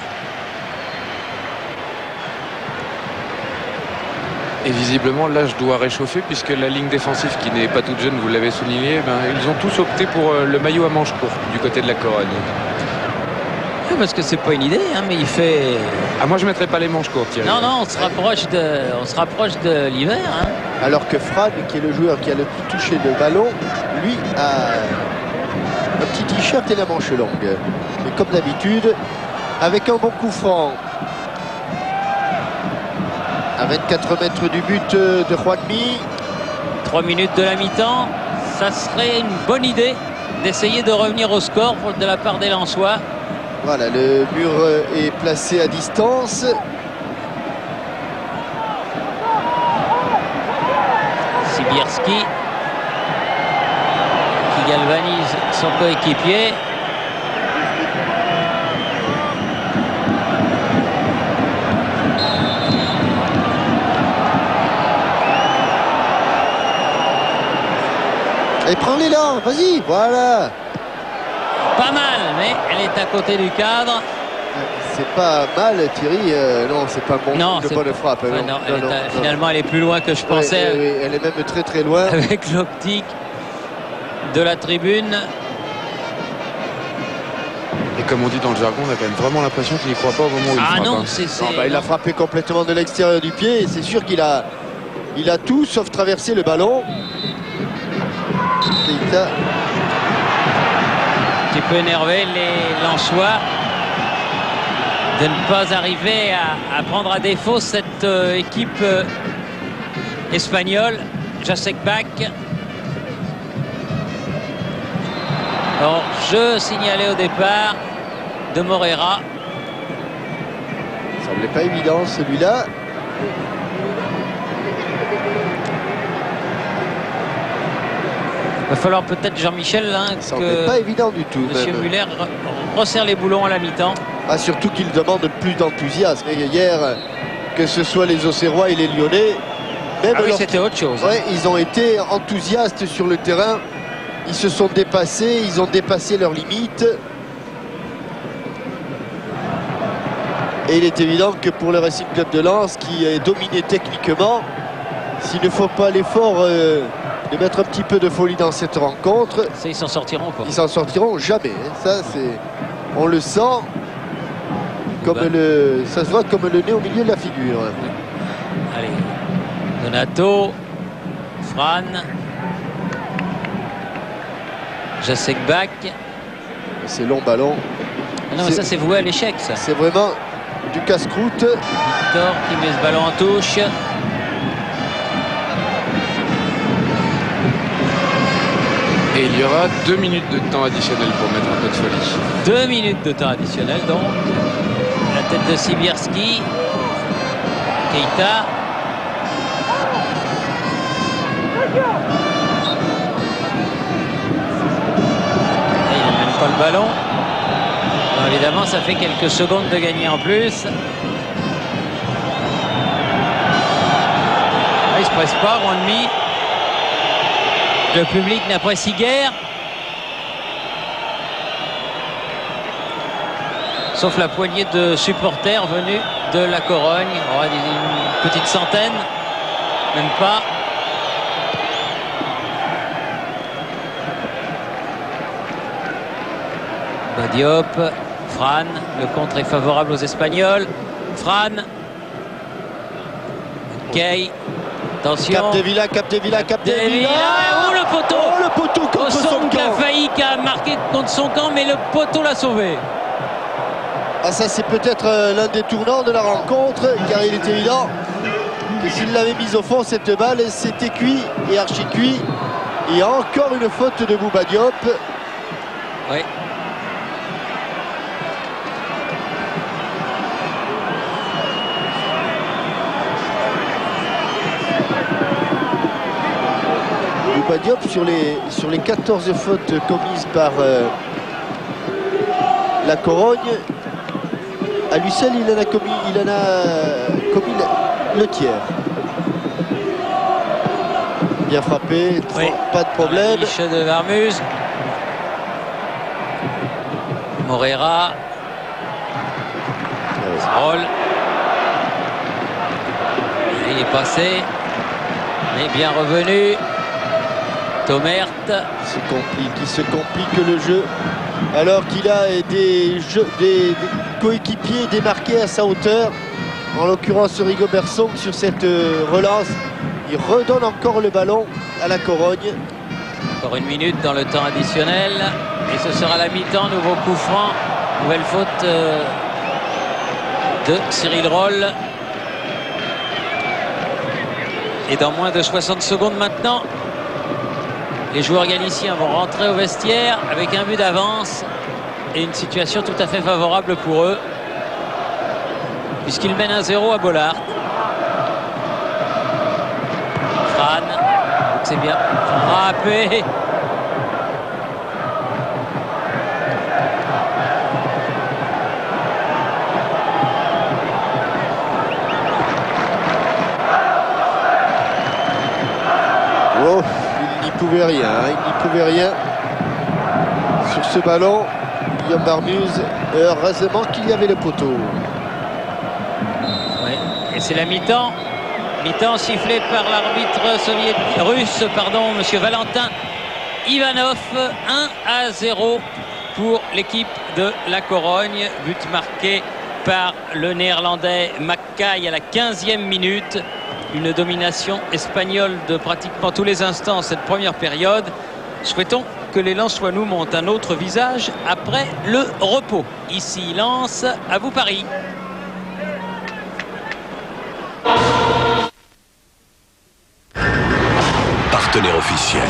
Et visiblement, l'âge doit réchauffer puisque la ligne défensive, qui n'est pas toute jeune, vous l'avez souligné, ils ont tous opté pour le maillot à manches courtes du côté de la Corogne. Oui, parce que c'est pas une idée, hein, mais il fait... Ah, moi, je mettrais pas les manches courtes, Thierry. Non, on se rapproche de l'hiver. Hein. Alors que Frad, qui est le joueur qui a le plus touché de ballon, lui a un petit t-shirt et la manche longue. Mais comme d'habitude, avec un bon coup franc. À 24 mètres du but de Juanmi. 3 minutes de la mi-temps. Ça serait une bonne idée d'essayer de revenir au score de la part des Lensois. Voilà, le mur est placé à distance. Sibierski qui galvanise son coéquipier. Et prends-les là, vas-y, voilà. Pas mal, mais elle est à côté du cadre. C'est pas mal, Thierry. Non, c'est pas bon. Non, de bonne frappe. Ouais, non, finalement, elle est plus loin que je pensais. Oui, elle est même très très loin. Avec l'optique de la tribune. Et comme on dit dans le jargon, on a quand même vraiment l'impression qu'il n'y croit pas au moment où il frappe. Ah non, il a frappé complètement de l'extérieur du pied. Et c'est sûr qu'il a tout sauf traverser le ballon. Un petit peu énervé les Lensois de ne pas arriver à prendre à défaut cette équipe espagnole. Jacek Bak. Alors, jeu signalé au départ de Morera. Ça semblait pas évident celui-là. Il va falloir peut-être Jean-Michel ça n'est pas évident du tout. Monsieur Muller resserre les boulons à la mi-temps. Ah, surtout qu'il demande plus d'enthousiasme. Hier, que ce soit les Auxerrois et les Lyonnais, même c'était autre chose. Ouais, ils ont été enthousiastes sur le terrain. Ils se sont dépassés, ils ont dépassé leurs limites. Et il est évident que pour le Racing Club de Lens, qui est dominé techniquement, s'il ne faut pas l'effort de mettre un petit peu de folie dans cette rencontre, ça, ils s'en sortiront pas. Ils s'en sortiront jamais. Ça, c'est, on le sent comme ça se voit comme le nez au milieu de la figure. Allez, Donato, Fran, Jacek Bak. C'est long ballon. Ah non, mais ça c'est voué à l'échec, ça. C'est vraiment du casse-croûte. Victor qui met ce ballon en touche. Et il y aura 2 minutes de temps additionnel pour mettre un peu de folie. 2 minutes de temps additionnel donc. La tête de Sibierski. Keita. Et il n'amène pas le ballon. Alors, évidemment, ça fait quelques secondes de gagner en plus. Il se presse pas, grand demi. Le public n'apprécie guère. Sauf la poignée de supporters venus de la Corogne. Oh, une petite centaine, même pas. Diop, Fran, le contre est favorable aux Espagnols. Fran, Kay, attention. Capdevila. Oh, le poteau. Oh, le poteau contre son qui a camp. failli, qui a marqué contre son camp, mais le poteau l'a sauvé. Ah, ça c'est peut-être l'un des tournants de la rencontre, car il est évident que s'il l'avait mise au fond, cette balle, c'était cuit et archi cuit. Et encore une faute de Bouba Diop. Oui. Bouba Diop sur les 14 fautes commises par la Corogne, à lui seul il en a commis le tiers. Bien frappé, oui. Pas de problème. Liche de Varmuz. Morera. Roll. Il est passé, mais bien revenu. Tomert. Qui se complique le jeu, alors qu'il a des coéquipiers démarqués à sa hauteur. En l'occurrence Rigobert Song sur cette relance. Il redonne encore le ballon à la Corogne. Encore une minute dans le temps additionnel. Et ce sera la mi-temps. Nouveau coup franc. Nouvelle faute de Cyril Roll. Et dans moins de 60 secondes maintenant, les joueurs galiciens vont rentrer au vestiaire avec un but d'avance et une situation tout à fait favorable pour eux, puisqu'ils mènent 1-0 à Bollard. Fran, c'est bien frappé. Oh, il n'y pouvait rien, sur ce ballon. Guillaume Varmuz, heureusement qu'il y avait le poteau. Oui, et c'est la mi-temps. Mi-temps sifflé par l'arbitre russe, monsieur Valentin Ivanov. 1-0 pour l'équipe de la Corogne. But marqué par le néerlandais Mackay à la 15e minute. Une domination espagnole de pratiquement tous les instants cette première période. Souhaitons que les Lensois nous montrent un autre visage après le repos. Ici Lens, à vous Paris. Partenaire officiel.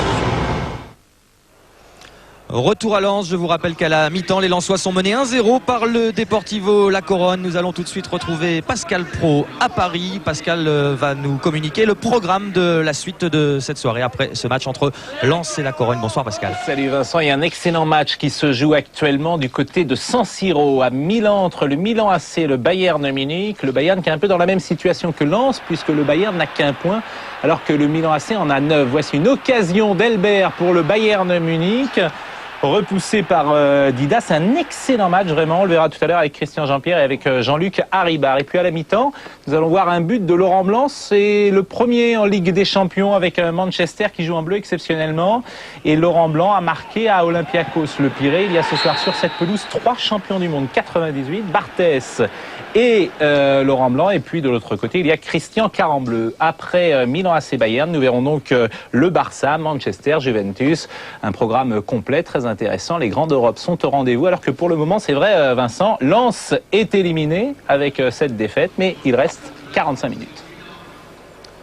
Retour à Lens, je vous rappelle qu'à la mi-temps, les Lensois sont menés 1-0 par le Deportivo La Corogne. Nous allons tout de suite retrouver Pascal Pro à Paris. Pascal va nous communiquer le programme de la suite de cette soirée après ce match entre Lens et La Corogne. Bonsoir Pascal. Salut Vincent, il y a un excellent match qui se joue actuellement du côté de San Siro à Milan, entre le Milan AC et le Bayern Munich. Le Bayern qui est un peu dans la même situation que Lens, puisque le Bayern n'a qu'un point alors que le Milan AC en a 9. Voici une occasion d'Elbert pour le Bayern Munich. Repoussé par Dida, c'est un excellent match vraiment, on le verra tout à l'heure avec Christian Jean-Pierre et avec Jean-Luc Haribar. Et puis à la mi-temps, nous allons voir un but de Laurent Blanc, c'est le premier en Ligue des Champions avec Manchester qui joue en bleu exceptionnellement. Et Laurent Blanc a marqué à Olympiakos le Pirée. Il y a ce soir sur cette pelouse 3 champions du monde 98, Barthès et Laurent Blanc. Et puis de l'autre côté, il y a Christian Carambleu. Après Milan AC Bayern, nous verrons donc le Barça, Manchester, Juventus. Un programme complet, très intéressant. Les grands d'Europe sont au rendez-vous. Alors que pour le moment, c'est vrai, Vincent, Lens est éliminé avec cette défaite, mais il reste 45 minutes.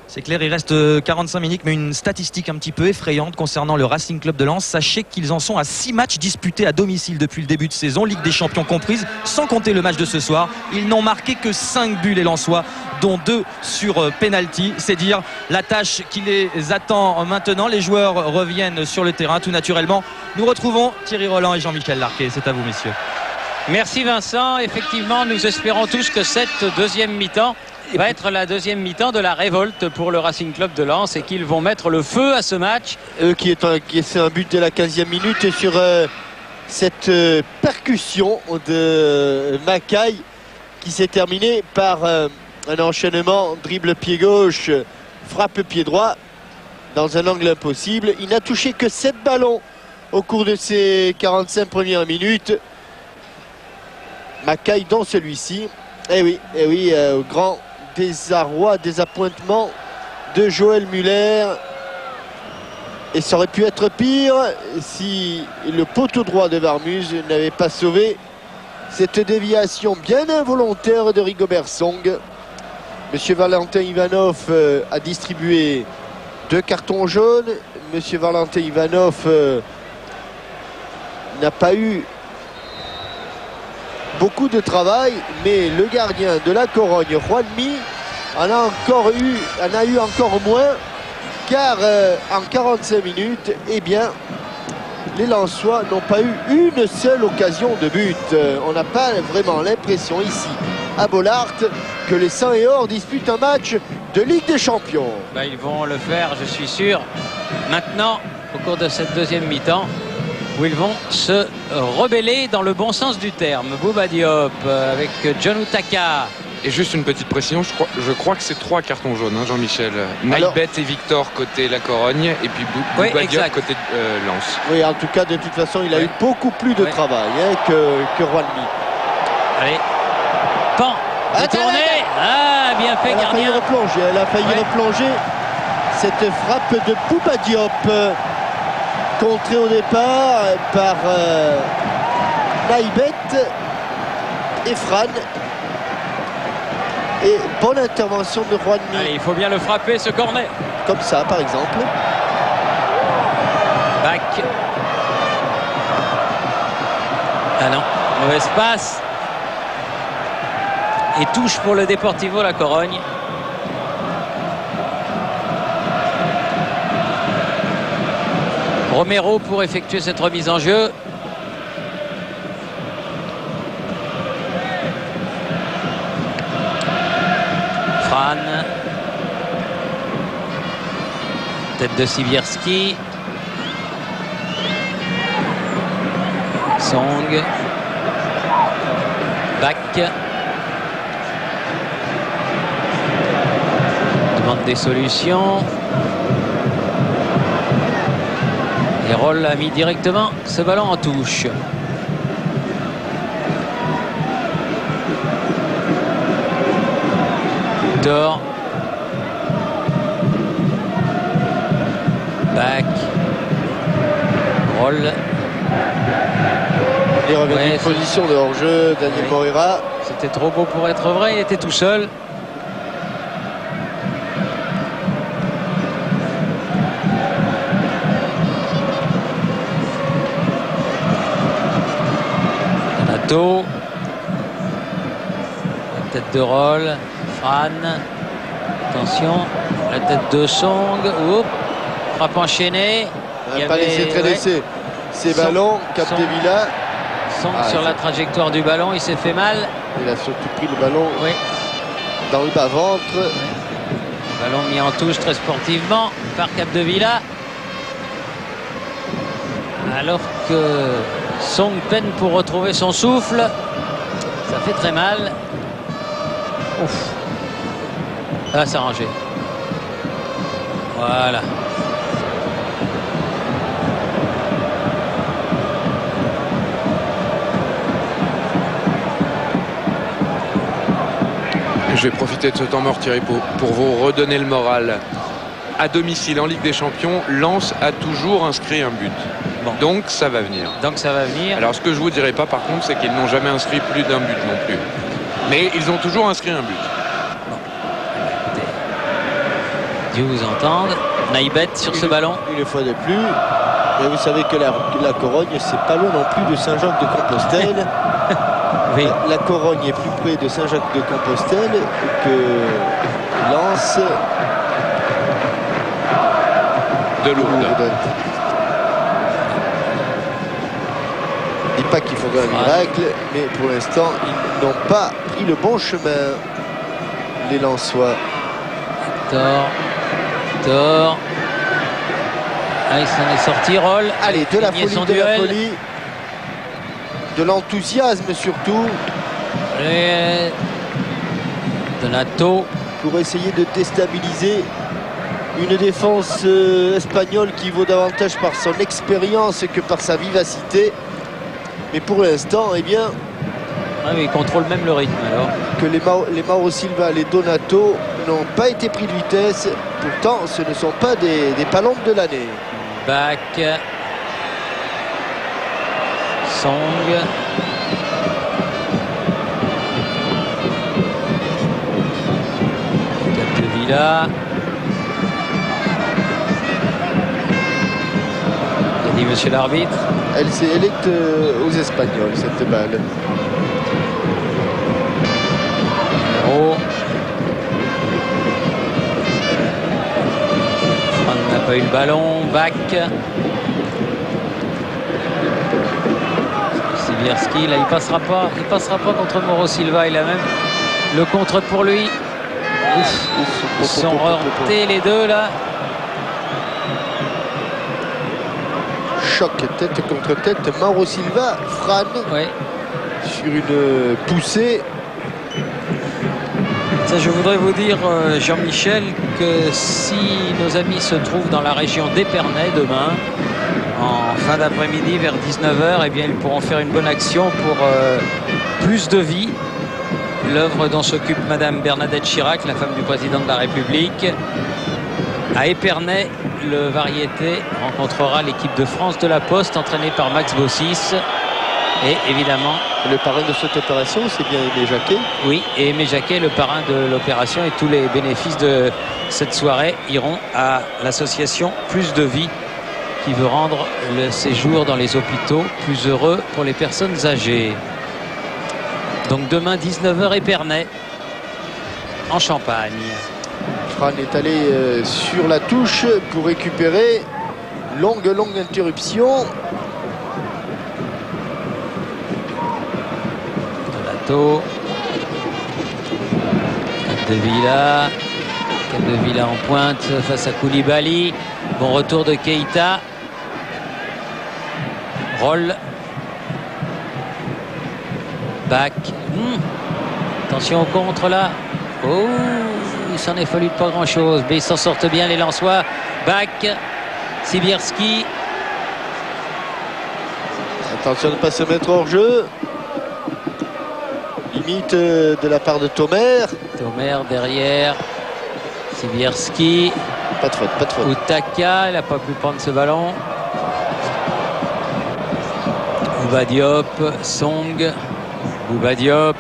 C'est clair, il reste 45 minutes, mais une statistique un petit peu effrayante concernant le Racing Club de Lens. Sachez qu'ils en sont à 6 matchs disputés à domicile depuis le début de saison, Ligue des Champions comprise, sans compter le match de ce soir. Ils n'ont marqué que 5 buts les Lensois, dont 2 sur penalty. C'est dire la tâche qui les attend maintenant. Les joueurs reviennent sur le terrain tout naturellement. Nous retrouvons Thierry Roland et Jean-Michel Larquet. C'est à vous, messieurs. Merci Vincent. Effectivement, nous espérons tous que cette deuxième mi-temps va être la deuxième mi-temps de la révolte pour le Racing Club de Lens et qu'ils vont mettre le feu à ce match. Qui est un but de la 15e minute sur cette percussion de Mackay qui s'est terminée par un enchaînement dribble pied gauche, frappe pied droit dans un angle impossible. Il n'a touché que 7 ballons au cours de ces 45 premières minutes. Mackay dont celui-ci. Eh oui, grand désarroi, désappointement de Joël Muller. Et ça aurait pu être pire si le poteau droit de Varmuz n'avait pas sauvé cette déviation bien involontaire de Rigobert Song. Monsieur Valentin Ivanov a distribué 2 cartons jaunes. Monsieur Valentin Ivanov n'a pas eu beaucoup de travail, mais le gardien de la Corogne, Juanmi, en a eu encore moins, car en 45 minutes, eh bien, les Lensois n'ont pas eu une seule occasion de but. On n'a pas vraiment l'impression ici, à Bollaert, que les Saints et Or disputent un match de Ligue des Champions. Ils vont le faire, je suis sûr, maintenant, au cours de cette deuxième mi-temps, où ils vont se rebeller dans le bon sens du terme. Bouba Diop avec John Utaka. Et juste une petite précision, je crois que c'est 3 cartons jaunes, hein, Jean-Michel. Naïbet et Victor côté La Corogne et puis Bouba Diop côté Lens. Oui, en tout cas, de toute façon, il a eu beaucoup plus de travail que Juanmi. Allez, Pan, détourné. Ah, bien fait, gardien. Elle a failli replonger cette frappe de Bouba Diop. Contré au départ par Naïbet et Fran. Et bonne intervention de Juanmi. Il faut bien le frapper, ce corner. Comme ça, par exemple. Bac. Ah non, mauvaise passe. Et touche pour le Deportivo La Corogne. Romero pour effectuer cette remise en jeu. Fran. Tête de Sivierski. Song. Bac. Demande des solutions. Et Roll a mis directement ce ballon en touche. Victor. Back. Roll. Il revient d'une position de hors-jeu, Daniel Moreira. C'était trop beau pour être vrai, il était tout seul. La tête de Roll, Fran, attention, la tête de Song, oups, frappe enchaînée. Il n'a pas laissé traîner ces ballons, Capdevila. Song sur la trajectoire du ballon, il s'est fait mal. Il a surtout pris le ballon dans le bas-ventre. Ballon mis en touche très sportivement par Capdevila. Alors que Song peine pour retrouver son souffle. Ça fait très mal. Ouf. Ça va s'arranger. Voilà. Je vais profiter de ce temps mort, Thierry, pour vous redonner le moral. À domicile en Ligue des Champions, Lens a toujours inscrit un but. Bon. Donc ça va venir. Alors ce que je vous dirai pas par contre, c'est qu'ils n'ont jamais inscrit plus d'un but non plus. Mais ils ont toujours inscrit un but. Bon. Dieu vous entende. Naïbet sur ce ballon. Une fois de plus. Mais vous savez que la Corogne, c'est pas loin non plus de Saint-Jacques-de-Compostelle. Oui. La Corogne est plus près de Saint-Jacques-de-Compostelle que Lens de Lourdes. pas qu'il faudrait un miracle, mais pour l'instant, ils n'ont pas pris le bon chemin, les Lensois. Victor. Ah, il s'en est sorti, Roll. Allez, de la folie, de l'enthousiasme surtout. Et Donato. Pour essayer de déstabiliser une défense espagnole qui vaut davantage par son expérience que par sa vivacité. Mais pour l'instant, eh bien... Ah oui, il contrôle même le rythme alors. Que les Mauro Silva, les Donato n'ont pas été pris de vitesse. Pourtant, ce ne sont pas des palombes de l'année. Back. Song. Capdevila. Qu'a dit monsieur l'arbitre? Elle est aux Espagnols, cette balle. Numéro. Franck n'a pas eu le ballon. Back. Sibierski, là il passera pas contre Mauro Silva. Il a même le contre pour lui. Ils sont heurtés les deux là. Choc tête contre tête, Mauro Silva, Fran, sur une poussée. Ça, je voudrais vous dire, Jean-Michel, que si nos amis se trouvent dans la région d'Épernay demain, en fin d'après-midi vers 19h, eh bien, ils pourront faire une bonne action pour plus de vie. L'œuvre dont s'occupe Madame Bernadette Chirac, la femme du président de la République. À Épernay, le Variété rencontrera l'équipe de France de la Poste, entraînée par Max Bossis. Et évidemment... Le parrain de cette opération, c'est bien Aimé Jacquet. Oui, et Aimé Jacquet, le parrain de l'opération, et tous les bénéfices de cette soirée iront à l'association Plus de Vie, qui veut rendre le séjour dans les hôpitaux plus heureux pour les personnes âgées. Donc demain, 19h, Épernay, en Champagne. Fran est allé sur la touche pour récupérer. Longue interruption. Donato. Capdevila en pointe face à Koulibaly. Bon retour de Keita. Roll. Back. Attention au contre là. Oh, il s'en est fallu de pas grand chose, mais ils s'en sortent bien les Lensois. Back. Sibierski. Attention de ne pas se mettre hors jeu. Limite de la part de Thomer. Thomer derrière. Sibierski. Pas de faute. Utaka, il n'a pas pu prendre ce ballon. Bouba Diop, Song. Bouba Diop.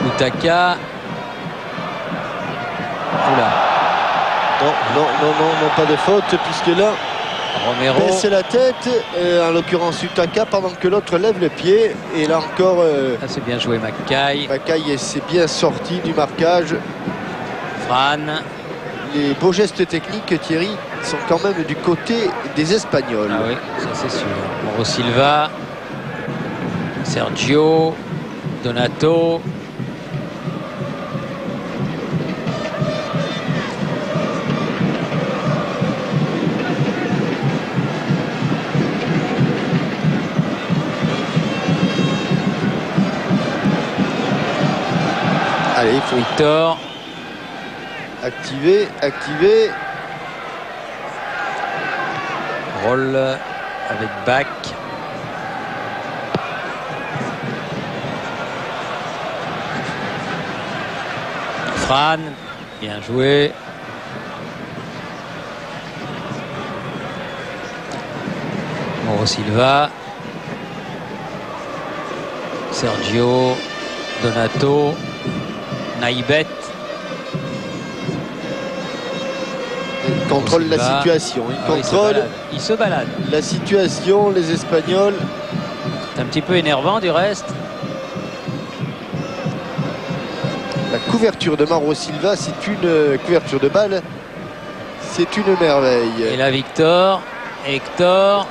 Utaka. Oula. Non, pas de faute, puisque là, Romero baisse la tête, en l'occurrence Utaka, pendant que l'autre lève le pied. Et là encore, c'est bien joué Mackay. Mackay s'est bien sorti du marquage. Fran. Les beaux gestes techniques, Thierry, sont quand même du côté des Espagnols. Ah oui, ça c'est sûr. Mauro Silva. Sergio. Donato. Allez, il faut Victor. Activer. Roll avec Back. Fran, bien joué. Mauro Silva. Sergio. Donato. Naïbet. Il contrôle la situation. Il se balade. La situation, les Espagnols. C'est un petit peu énervant du reste. La couverture de Mauro Silva, c'est une couverture de balle. C'est une merveille. Et là, Victor. Hector.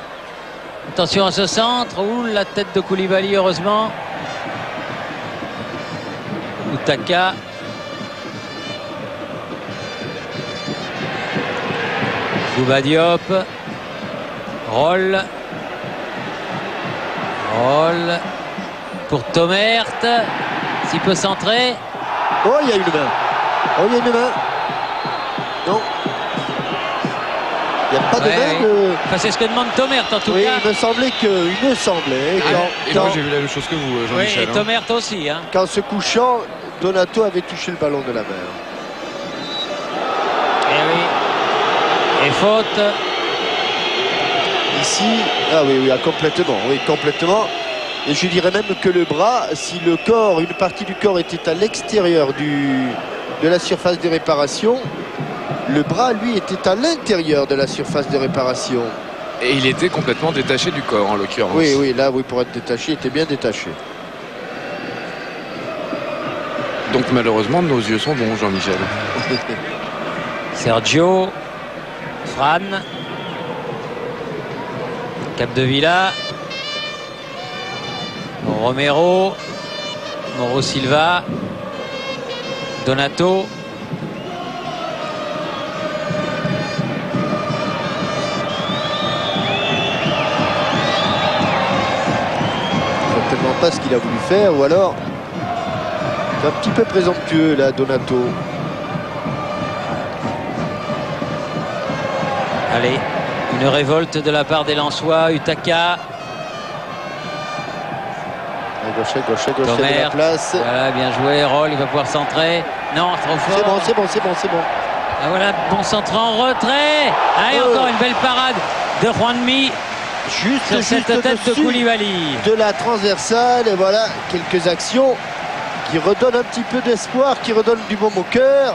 Attention à ce centre. Ouh, la tête de Koulibaly, heureusement. Utaka. Bouba Diop. Roll. Roll. Pour Tomert. S'il peut centrer. Oh, il y a une main. Oh, il y a une main. Non. Il n'y a pas de main. Enfin, c'est ce que demande Tomert en tout cas. Il me semblait que. Il me semblait. Et moi j'ai vu la même chose que vous, Jean-Michel. Oui, et Tomert aussi. Hein. Qu'en se couchant, Donato avait touché le ballon de la main. Et oui. Et faute. Ici, ah oui, complètement. Oui, complètement. Et je dirais même que le bras, si le corps, une partie du corps était à l'extérieur de la surface de réparation, le bras, lui, était à l'intérieur de la surface de réparation. Et il était complètement détaché du corps, en l'occurrence. Oui, là, oui, pour être détaché, il était bien détaché. Donc malheureusement, nos yeux sont bons, Jean-Michel. Sergio. Fran. Capdevila. Romero. Mauro Silva. Donato. Certainement pas ce qu'il a voulu faire, ou alors c'est un petit peu présomptueux là, Donato. Allez, une révolte de la part des Lensois. Utaka. Gauche de la place. Voilà, bien joué. Roll, il va pouvoir centrer. Non, trop fort. C'est bon. Ah, voilà, bon centre en retrait. Ah, et encore une belle parade de Juanmi. Sur cette tête de Koulibaly. De la transversale, et voilà, quelques actions qui redonnent un petit peu d'espoir, qui redonnent du baume au cœur.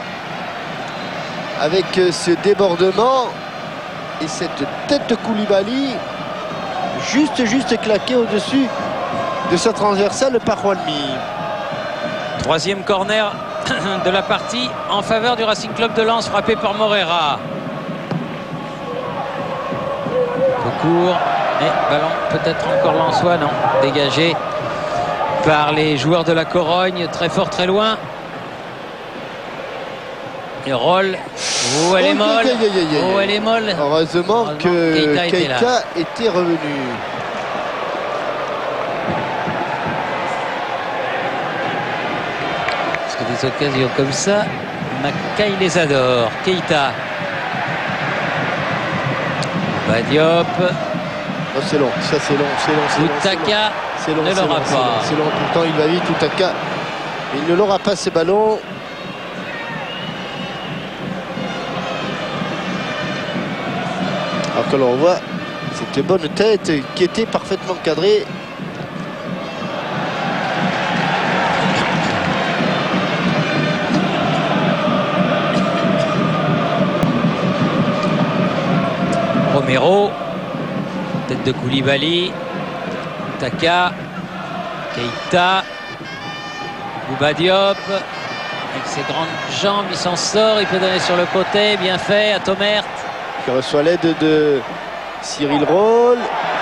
Avec ce débordement et cette tête de Koulibaly juste claquée au-dessus de sa transversale par Juanmi. Troisième corner de la partie en faveur du Racing Club de Lens, frappé par Morera. Au court, et ballon peut-être encore lensois, non, dégagé par les joueurs de la Corogne, très fort, très loin. Et Roll, oh elle est molle, oh elle est molle. Heureusement que Keita était revenu. Parce que des occasions comme ça, Mackay les adore. Keita. Diop. Oh, c'est long, ça c'est long. Utaka ne l'aura pas. C'est long, pourtant il va vite, Utaka. Il ne l'aura pas, ces ballons. Alors que l'on voit cette bonne tête qui était parfaitement cadrée. Romero, tête de Koulibaly, Taka, Keita, Bouba Diop, avec ses grandes jambes, il s'en sort, il peut donner sur le côté, bien fait à Tomert. Qui reçoit l'aide de Cyril Roll.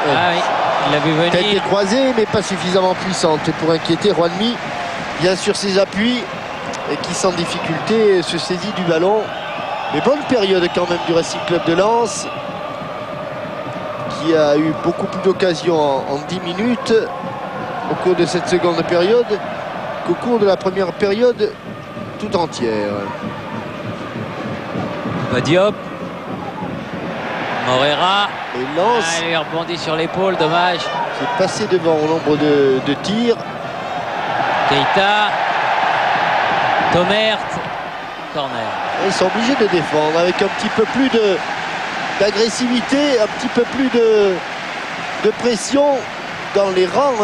Ah oui, il l'a vu venir. Tête croisée, mais pas suffisamment puissante pour inquiéter Juanmi. Bien sûr ses appuis, et qui sans difficulté se saisit du ballon. Mais bonne période quand même du Racing Club de Lens, qui a eu beaucoup plus d'occasions en 10 minutes au cours de cette seconde période qu'au cours de la première période tout entière. Diop, Morera, et Lens, il rebondit sur l'épaule, dommage. C'est passé devant au nombre de tirs. Keita, Tomert, corner. Ils sont obligés de défendre avec un petit peu plus d'agressivité, un petit peu plus de pression dans les rangs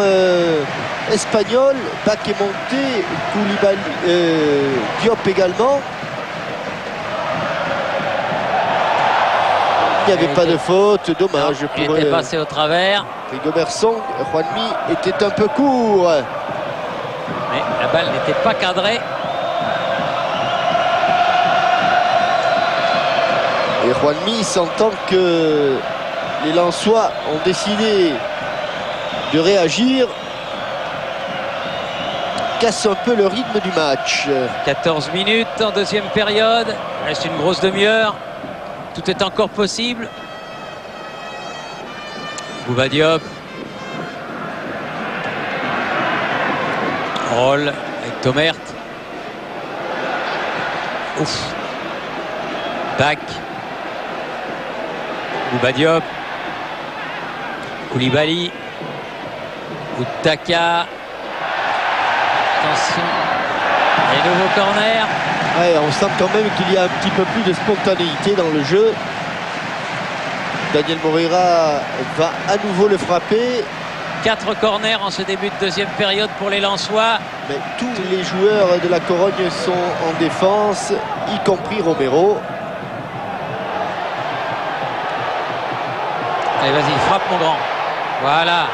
espagnols. Bak est monté, Koulibaly, Diop également. Il n'y avait pas de faute, dommage. Non, il était passé au travers. Rigobert Song, Juanmi était un peu court. Mais la balle n'était pas cadrée. Et Juanmi s'entend que les Lensois ont décidé de réagir. Casse un peu le rythme du match. 14 minutes en deuxième période. Il reste une grosse demi-heure. Tout est encore possible. Bouba Diop. Roll avec Tomert. Ouf. Back. Bouba Diop. Koulibaly. Outaka. Attention. Et nouveau corner. Ouais, on sent quand même qu'il y a un petit peu plus de spontanéité dans le jeu. Daniel Moreira va à nouveau le frapper. 4 corners en ce début de deuxième période pour les Lensois. Mais tous les joueurs de la Corogne sont en défense, y compris Romero. Allez, vas-y, frappe mon grand. Voilà.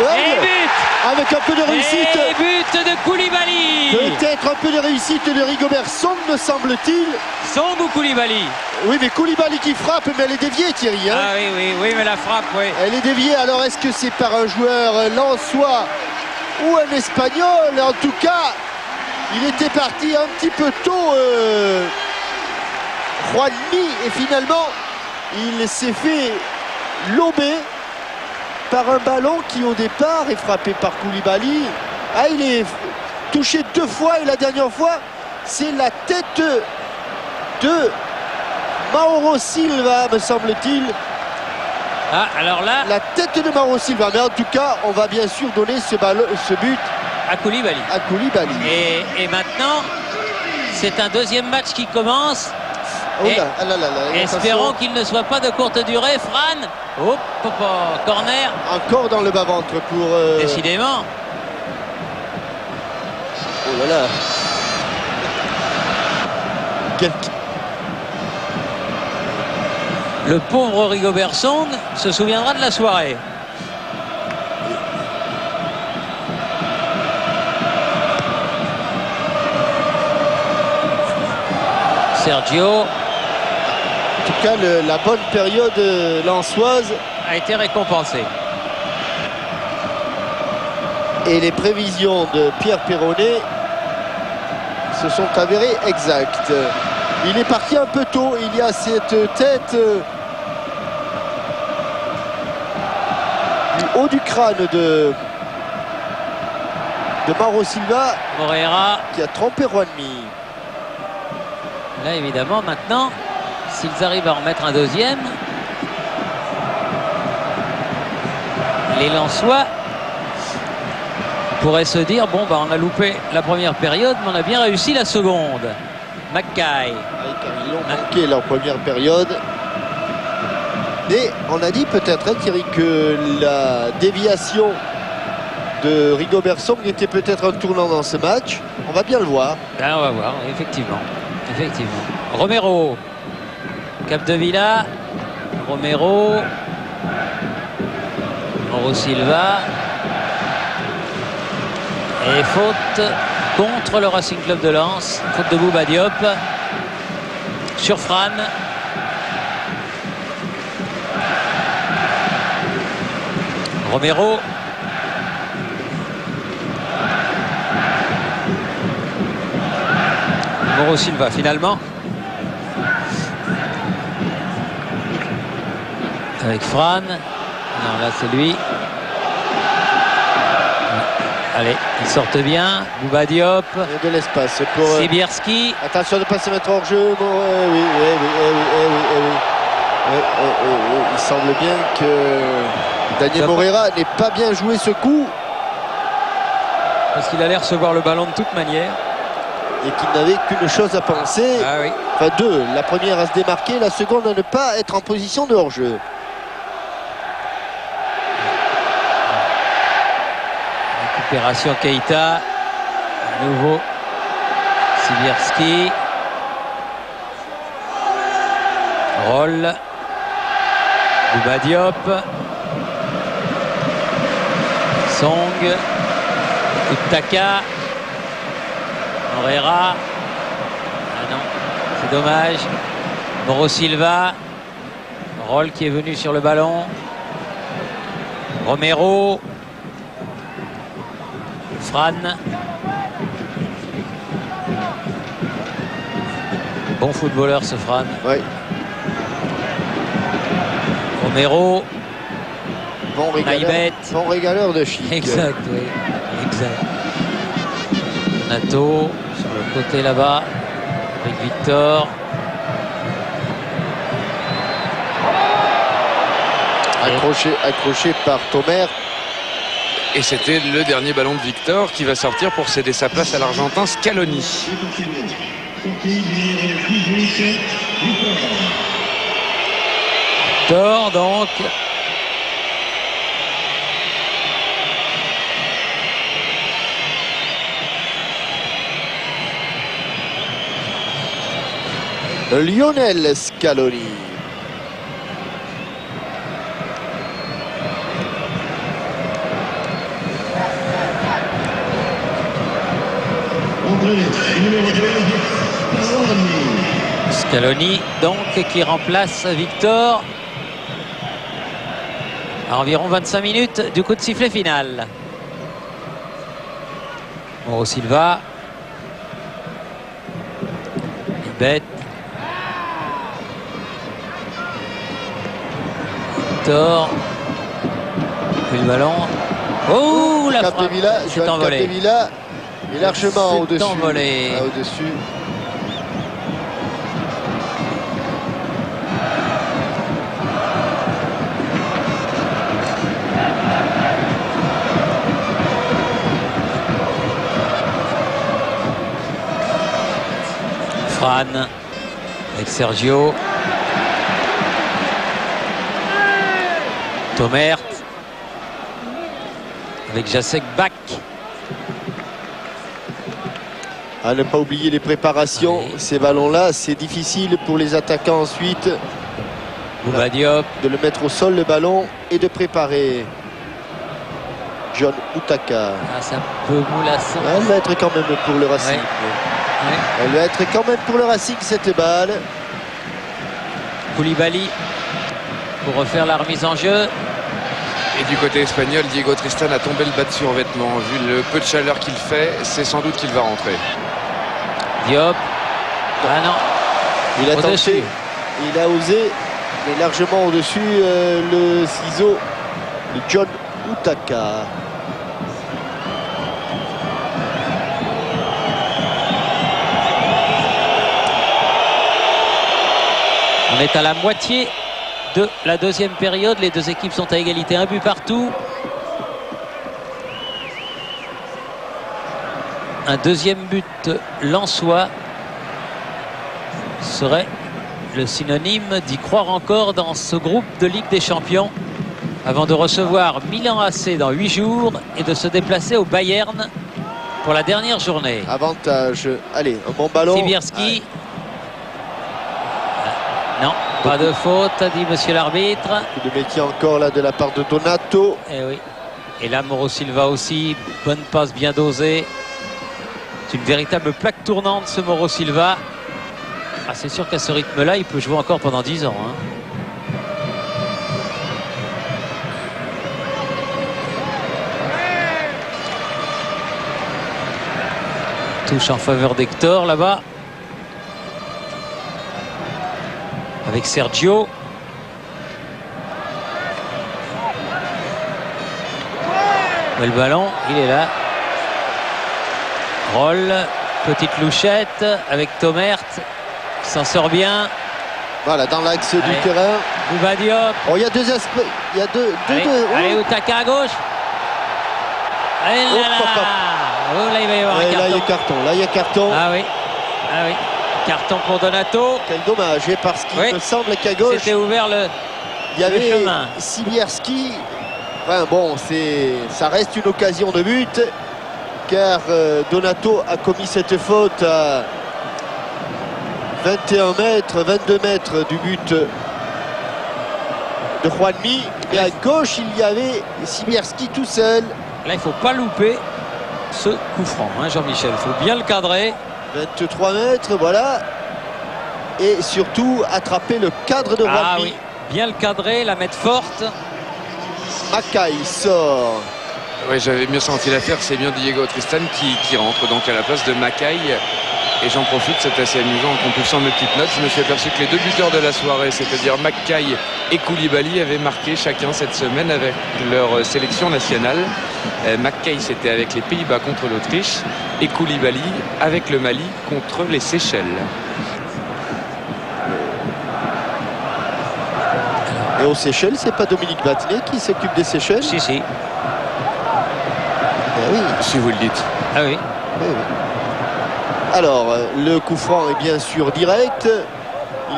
Ouais, et but. Avec un peu de réussite. Et but de Koulibaly. Peut-être un peu de réussite de Rigobert Song, me semble-t-il. Song ou Koulibaly? Oui, mais Koulibaly qui frappe, mais elle est déviée, Thierry. Hein. Ah oui, mais la frappe, oui. Elle est déviée, alors est-ce que c'est par un joueur lensois ou un espagnol? En tout cas, il était parti un petit peu tôt, Juanmi, et finalement, il s'est fait lober par un ballon qui au départ est frappé par Koulibaly. Ah, il est touché 2 fois et la dernière fois c'est la tête de Mauro Silva, me semble-t-il. Ah, alors là, la tête de Mauro Silva, mais en tout cas on va bien sûr donner ce but à Koulibaly. Et maintenant c'est un deuxième match qui commence. Oh là, espérons qu'il ne soit pas de courte durée. Fran. Hop, corner. Encore dans le bas-ventre pour... Décidément. Oh là là. Le pauvre Rigobert Song se souviendra de la soirée. Sergio. En tout cas, la bonne période lensoise a été récompensée. Et les prévisions de Pierre Perronnet se sont avérées exactes. Il est parti un peu tôt. Il y a cette tête du haut du crâne de Mauro Silva, Moreira, qui a trompé Juanmi. Là, évidemment, maintenant, s'ils arrivent à en mettre un deuxième, les Lensois pourraient se dire, bon, bah, on a loupé la première période, mais on a bien réussi la seconde. Mackay. Ils ont manqué leur première période. Mais on a dit peut-être, hein, Thierry, que la déviation de Rigobert Song était peut-être un tournant dans ce match. On va bien le voir. Ben, on va voir, effectivement. Romero. Capdevila. Romero. Mauro Silva. Et faute contre le Racing Club de Lens. Faute de Bouba Diop sur Fran. Romero. Mauro Silva finalement. Avec Fran. Non, là c'est lui. Allez, ils sortent bien. Bouba Diop. Il y a de l'espace pour Sibierski. Attention de ne pas se mettre hors jeu. Bon, oui. Il semble bien que Daniel Moreira n'ait pas bien joué ce coup. Parce qu'il allait recevoir le ballon de toute manière. Et qu'il n'avait qu'une chose à penser. Ah oui. Enfin deux. La première à se démarquer, la seconde à ne pas être en position de hors-jeu. Récupération Keita. À nouveau Sibierski. Roll. Bouba Diop. Song. Outaka. Moreira. Ah non, c'est dommage. Mauro Silva. Roll qui est venu sur le ballon. Romero. Fran. Bon footballeur ce Fran. Oui. Romero. Bon régaleur de chic. Exact, oui. Exact. Donato sur le côté là-bas avec Victor. Accroché par Tomer. Et c'était le dernier ballon de Victor qui va sortir pour céder sa place à l'Argentin Scaloni. Victor donc. Lionel Scaloni. Scaloni donc qui remplace Victor à environ 25 minutes du coup de sifflet final. Mauro Silva. Bête. Victor. Puis le ballon. Oh, la frappe s'est envolée. Capdevila est largement au-dessus. Envolé. Au-dessus. Fran avec Sergio. Tomert avec Jacek Bak. À ne pas oublier les préparations. Oui. Ces ballons-là, c'est difficile pour les attaquants ensuite. Bouba Diop. De le mettre au sol, le ballon, et de préparer John Utaka. Ah, c'est un peu moulassant. Elle va être quand même pour le Racing. Ouais. Elle va être quand même pour le Racing, cette balle. Koulibaly pour refaire la remise en jeu. Et du côté espagnol, Diego Tristan a tombé le bas de survêtement. Vu le peu de chaleur qu'il fait, c'est sans doute qu'il va rentrer. Diop. Ah non. Il a tenté. Il a osé, mais largement au-dessus le ciseau de John Utaka. On est à la moitié de la deuxième période. Les deux équipes sont à égalité, un but partout. Un deuxième but lensois serait le synonyme d'y croire encore dans ce groupe de Ligue des Champions avant de recevoir Milan AC dans 8 jours et de se déplacer au Bayern pour la dernière journée. Avantage. Allez, un bon ballon. Sibierski. Non, pas de faute, dit monsieur l'arbitre. Coup de métier encore là de la part de Donato. Eh oui. Et là, Mauro Silva aussi. Bonne passe bien dosée. C'est une véritable plaque tournante, ce Mauro Silva. Ah, c'est sûr qu'à ce rythme-là, il peut jouer encore pendant 10 ans. Hein. Touche en faveur d'Hector là-bas. Avec Sergio. Le ballon, il est là. Roll, petite louchette avec Tomert. Qui s'en sort bien. Voilà, dans l'axe du terrain. Bouba Diop. Oh, il y a deux aspects. Il y a deux. Allez, Utaka à gauche. Allez, là, là. Oh, là, il va y avoir un carton. Là, il y a carton. Là, il y a carton. Ah oui. Ah oui. Carton pour Donato. Quel dommage, parce qu'il me semble qu'à gauche. C'était ouvert il y avait chemin. Sibierski. Enfin, bon, ça reste une occasion de but. Car Donato a commis cette faute à 21 mètres, 22 mètres du but de Juanmi. Et à gauche, il y avait Sibierski tout seul. Là, il ne faut pas louper ce coup franc, hein, Jean-Michel. Il faut bien le cadrer. 23 mètres, voilà. Et surtout, attraper le cadre de Juanmi. Oui. bien le cadrer, la mettre forte. Mackay sort. Oui, j'avais mieux senti l'affaire, c'est bien Diego Tristan qui rentre donc à la place de Mackay. Et j'en profite, c'est assez amusant en compulsant mes petites notes. Je me suis aperçu que les deux buteurs de la soirée, c'est-à-dire Mackay et Koulibaly, avaient marqué chacun cette semaine avec leur sélection nationale. Mackay, c'était avec les Pays-Bas contre l'Autriche et Koulibaly avec le Mali contre les Seychelles. Et aux Seychelles, c'est pas Dominique Battenet qui s'occupe des Seychelles? Si, si. Oui. Si vous le dites. Ah oui. Oui, oui. Alors, le coup franc est bien sûr direct.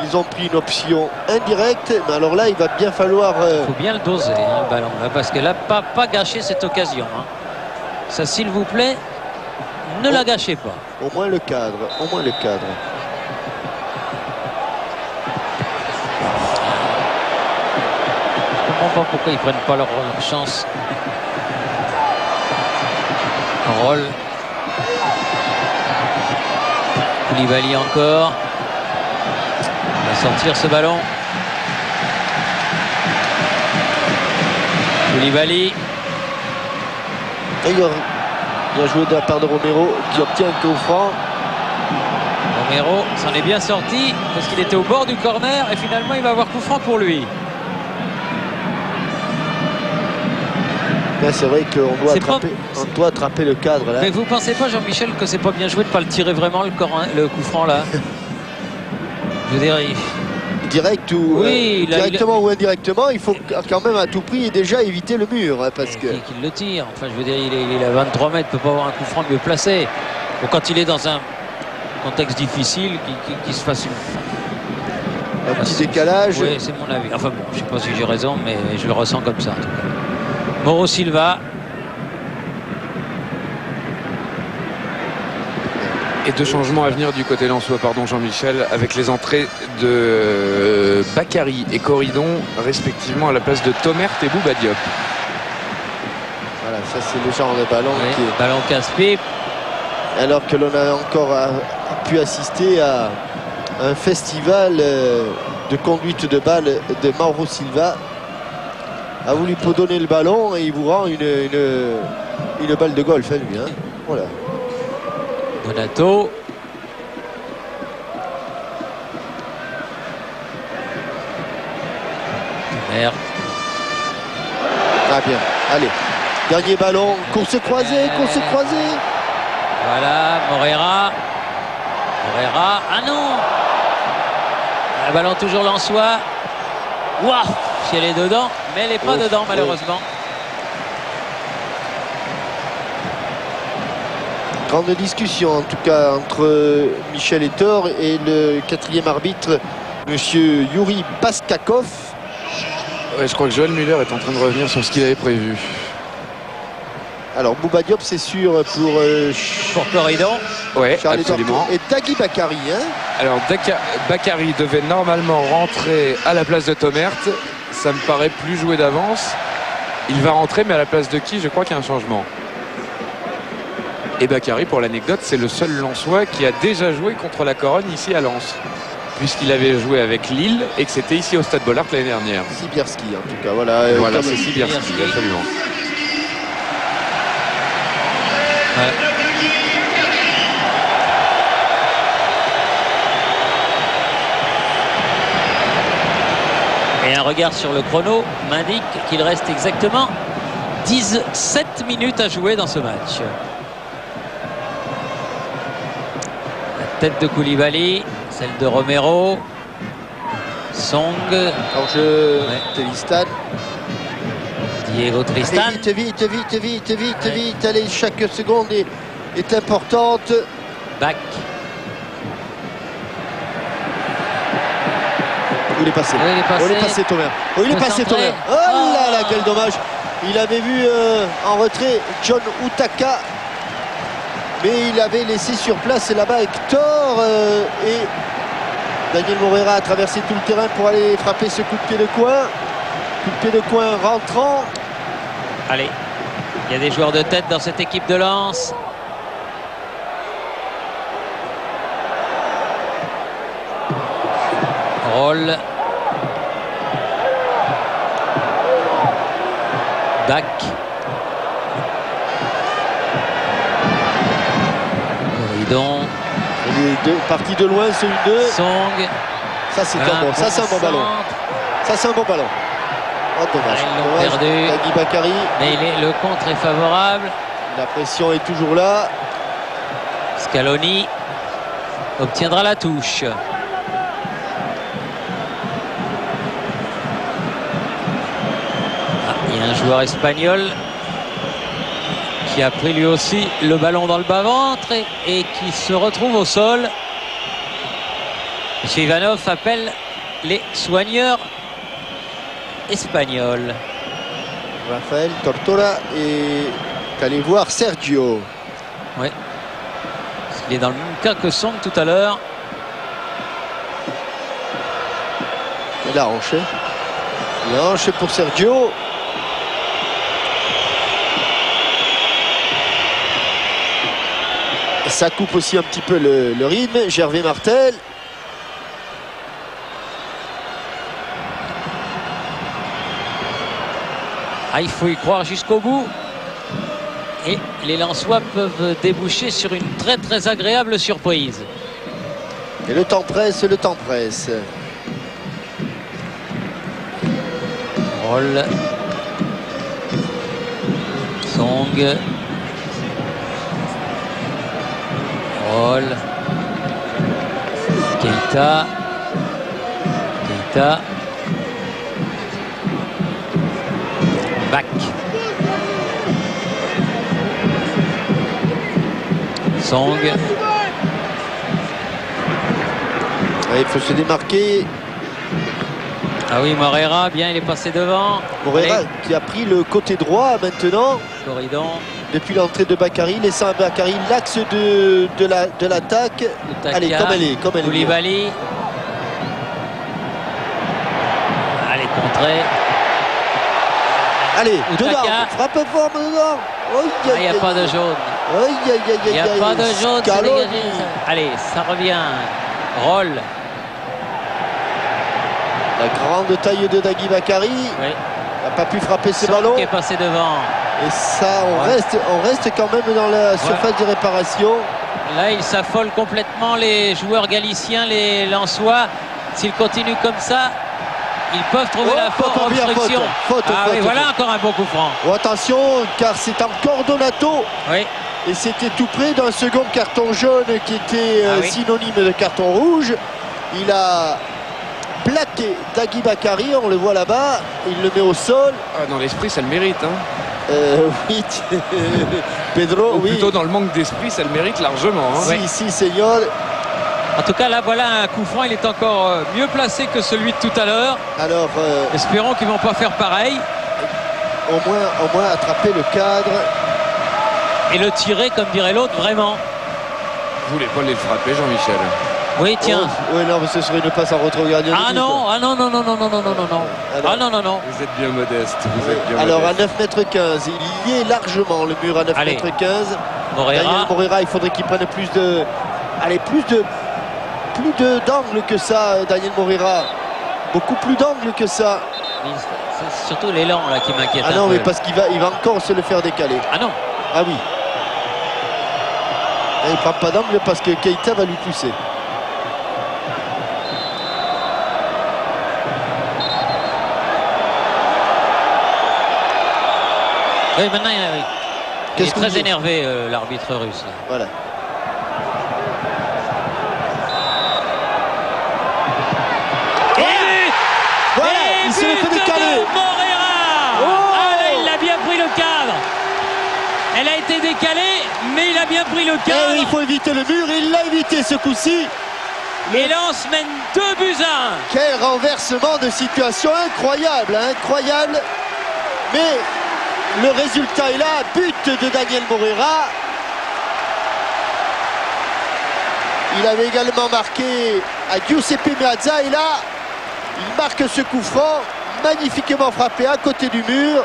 Ils ont pris une option indirecte. Mais alors là, il va bien falloir... Il faut bien le doser, hein, le ballon. Là, parce que là, pas gâcher cette occasion. Hein. Ça, s'il vous plaît, ne la gâchez pas. Au moins le cadre. Au moins le cadre. Je ne comprends pas pourquoi ils ne prennent pas leur chance. Roll. Koulibaly encore. Il va sortir ce ballon. Koulibaly. Bien joué de la part de Romero qui obtient un coup franc. Romero s'en est bien sorti parce qu'il était au bord du corner et finalement il va avoir coup franc pour lui. Là, c'est vrai qu'on doit attraper le cadre là. Mais vous pensez pas, Jean-Michel, que c'est pas bien joué de pas le tirer vraiment le coup franc là? Je veux dire, direct ou oui, directement ou indirectement, il faut quand même à tout prix déjà éviter le mur hein, parce que qu'il le tire. Enfin, je veux dire, il est à 23 mètres, peut pas avoir un coup franc mieux placé. Donc, quand il est dans un contexte difficile, qu'il se fasse un petit décalage. Oui, c'est mon avis. Enfin bon, je sais pas si j'ai raison, mais je le ressens comme ça. En tout cas. Mauro Silva. Et deux changements à venir du côté lensois, pardon Jean-Michel, avec les entrées de Bakary et Corridon, respectivement à la place de Tomert et Bouba Diop. Voilà, ça c'est le genre de ballon qui est... Ballon casse-pipe. Alors que l'on a encore pu assister à un festival de conduite de balle de Mauro Silva. A voulu donner le ballon et il vous rend une balle de golf à lui. Hein. Voilà. Donato. Merde. Ah bien, allez. Dernier ballon, course croisée. Voilà, Moreira. Ah non. Un ballon toujours lensois. Waouh, si elle est dedans, mais elle n'est pas dedans malheureusement. Grande discussion en tout cas entre Michel Etor et le quatrième arbitre, monsieur Yuri Baskakov. Ouais, je crois que Joël Muller est en train de revenir sur ce qu'il avait prévu. Alors Bouba Diop c'est sûr pour Corridon. Ouais, Charles absolument. Et Dagui Bakary. Hein. Alors Bakary devait normalement rentrer à la place de Tomert. Ça me paraît plus joué d'avance. Il va rentrer, mais à la place de qui? Je crois qu'il y a un changement. Et Bakary, pour l'anecdote, c'est le seul Lensois qui a déjà joué contre la Corogne ici à Lens. Puisqu'il avait joué avec Lille et que c'était ici au Stade Bollaert l'année dernière. Sibierski en tout cas, voilà. Voilà, c'est Sibierski, absolument. Ouais. Et un regard sur le chrono m'indique qu'il reste exactement 17 minutes à jouer dans ce match. La tête de Koulibaly, celle de Romero, Song. Hors-jeu de Tristan. Diego Tristan. Vite. Allez, chaque seconde est importante. Back. Où il est passé? Il est passé, Thomas. Oh, il est passé, Thomas. Oh là là, quel dommage. Il avait vu en retrait John Utaka. Mais il avait laissé sur place là-bas Hector et Daniel Moreira a traversé tout le terrain pour aller frapper ce coup de pied de coin. Coup de pied de coin rentrant. Allez, il y a des joueurs de tête dans cette équipe de Lens. Roll. Dak. Corridon. Il est parti de loin, ce 1-2. Song. Ça, c'est un bon. Ça, c'est un bon ballon. Ça, c'est un bon ballon. Oh, dommage. Ils l'ont perdu. Dagui Bakary. Mais le contre est favorable. La pression est toujours là. Scaloni obtiendra la touche. Il y a un joueur espagnol qui a pris lui aussi le ballon dans le bas-ventre et qui se retrouve au sol. M. Ivanov appelle les soigneurs espagnols. Rafael Tortora est allé voir Sergio. Oui. Il est dans le même cas que Song tout à l'heure. Et la hanche. La hanche pour Sergio. Ça coupe aussi un petit peu le rythme. Gervais Martel. Ah, il faut y croire jusqu'au bout. Et les Lensois peuvent déboucher sur une très très agréable surprise. Et le temps presse, le temps presse. Roll. Song. Roll. Keita. Keita. Back. Song. Il faut se démarquer. Ah oui, Moreira, bien, il est passé devant. Moreira qui a pris le côté droit maintenant. Corridon. Depuis l'entrée de Bakary, laissant à Bakary l'axe de l'attaque. Allez, comme elle est. Koulibaly. Allez, contré. Allez, Utaka. dedans. Frappe fort dedans. Il n'y a pas de jaune. Il n'y a pas de jaune. Allez, ça revient. Roll. La grande taille de Dagui Bakary. Oui. Il n'a pas pu frapper ses Song ballons. qui est passé devant. Et ça, on reste quand même dans la surface de réparation. Là, ils s'affolent complètement, les joueurs galiciens, les Lensois. S'ils continuent comme ça, ils peuvent trouver la obstruction. Faute. Voilà encore un beau coup franc. Oh, attention, car c'est encore Donato. Oui. Et c'était tout près d'un second carton jaune qui était synonyme de carton rouge. Il a plaqué Dagui Bakary, on le voit là-bas. Il le met au sol. Ah, dans l'esprit, ça le mérite. Oui, Pedro, ou plutôt dans le manque d'esprit, ça le mérite largement. Si, Seigneur. En tout cas, là, voilà un coup franc. Il est encore mieux placé que celui de tout à l'heure. Alors, espérons qu'ils ne vont pas faire pareil. Au moins attraper le cadre. Et le tirer, comme dirait l'autre, vraiment. Vous voulez pas les frapper, Jean-Michel? Oui, tiens. Oui, non, mais ce serait une passe en retrait gardien. Non. Ah non. Vous êtes bien modeste. Alors, à 9,15 m, il y est largement le mur à 9,15 m. Moreira, il faudrait qu'il prenne plus de. Allez, plus d'angle que ça, Daniel Moreira. Beaucoup plus d'angle que ça. C'est surtout l'élan là qui m'inquiète. Ah non, mais parce qu'il va encore se le faire décaler. Ah non. Ah oui. Et il ne prend pas d'angle parce que Keita va lui pousser. Oui, maintenant il est très énervé, l'arbitre russe. Voilà. Il se le fait décaler. Moreira. Là, il a bien pris le cadre. Elle a été décalée, mais il a bien pris le cadre. Et il faut éviter le mur, il l'a évité ce coup-ci. Et Lens mène 2-1. Quel renversement de situation incroyable, incroyable. Mais le résultat est là, but de Daniel Moreira. Il avait également marqué à Giuseppe Meazza et là, il marque ce coup franc, magnifiquement frappé à côté du mur.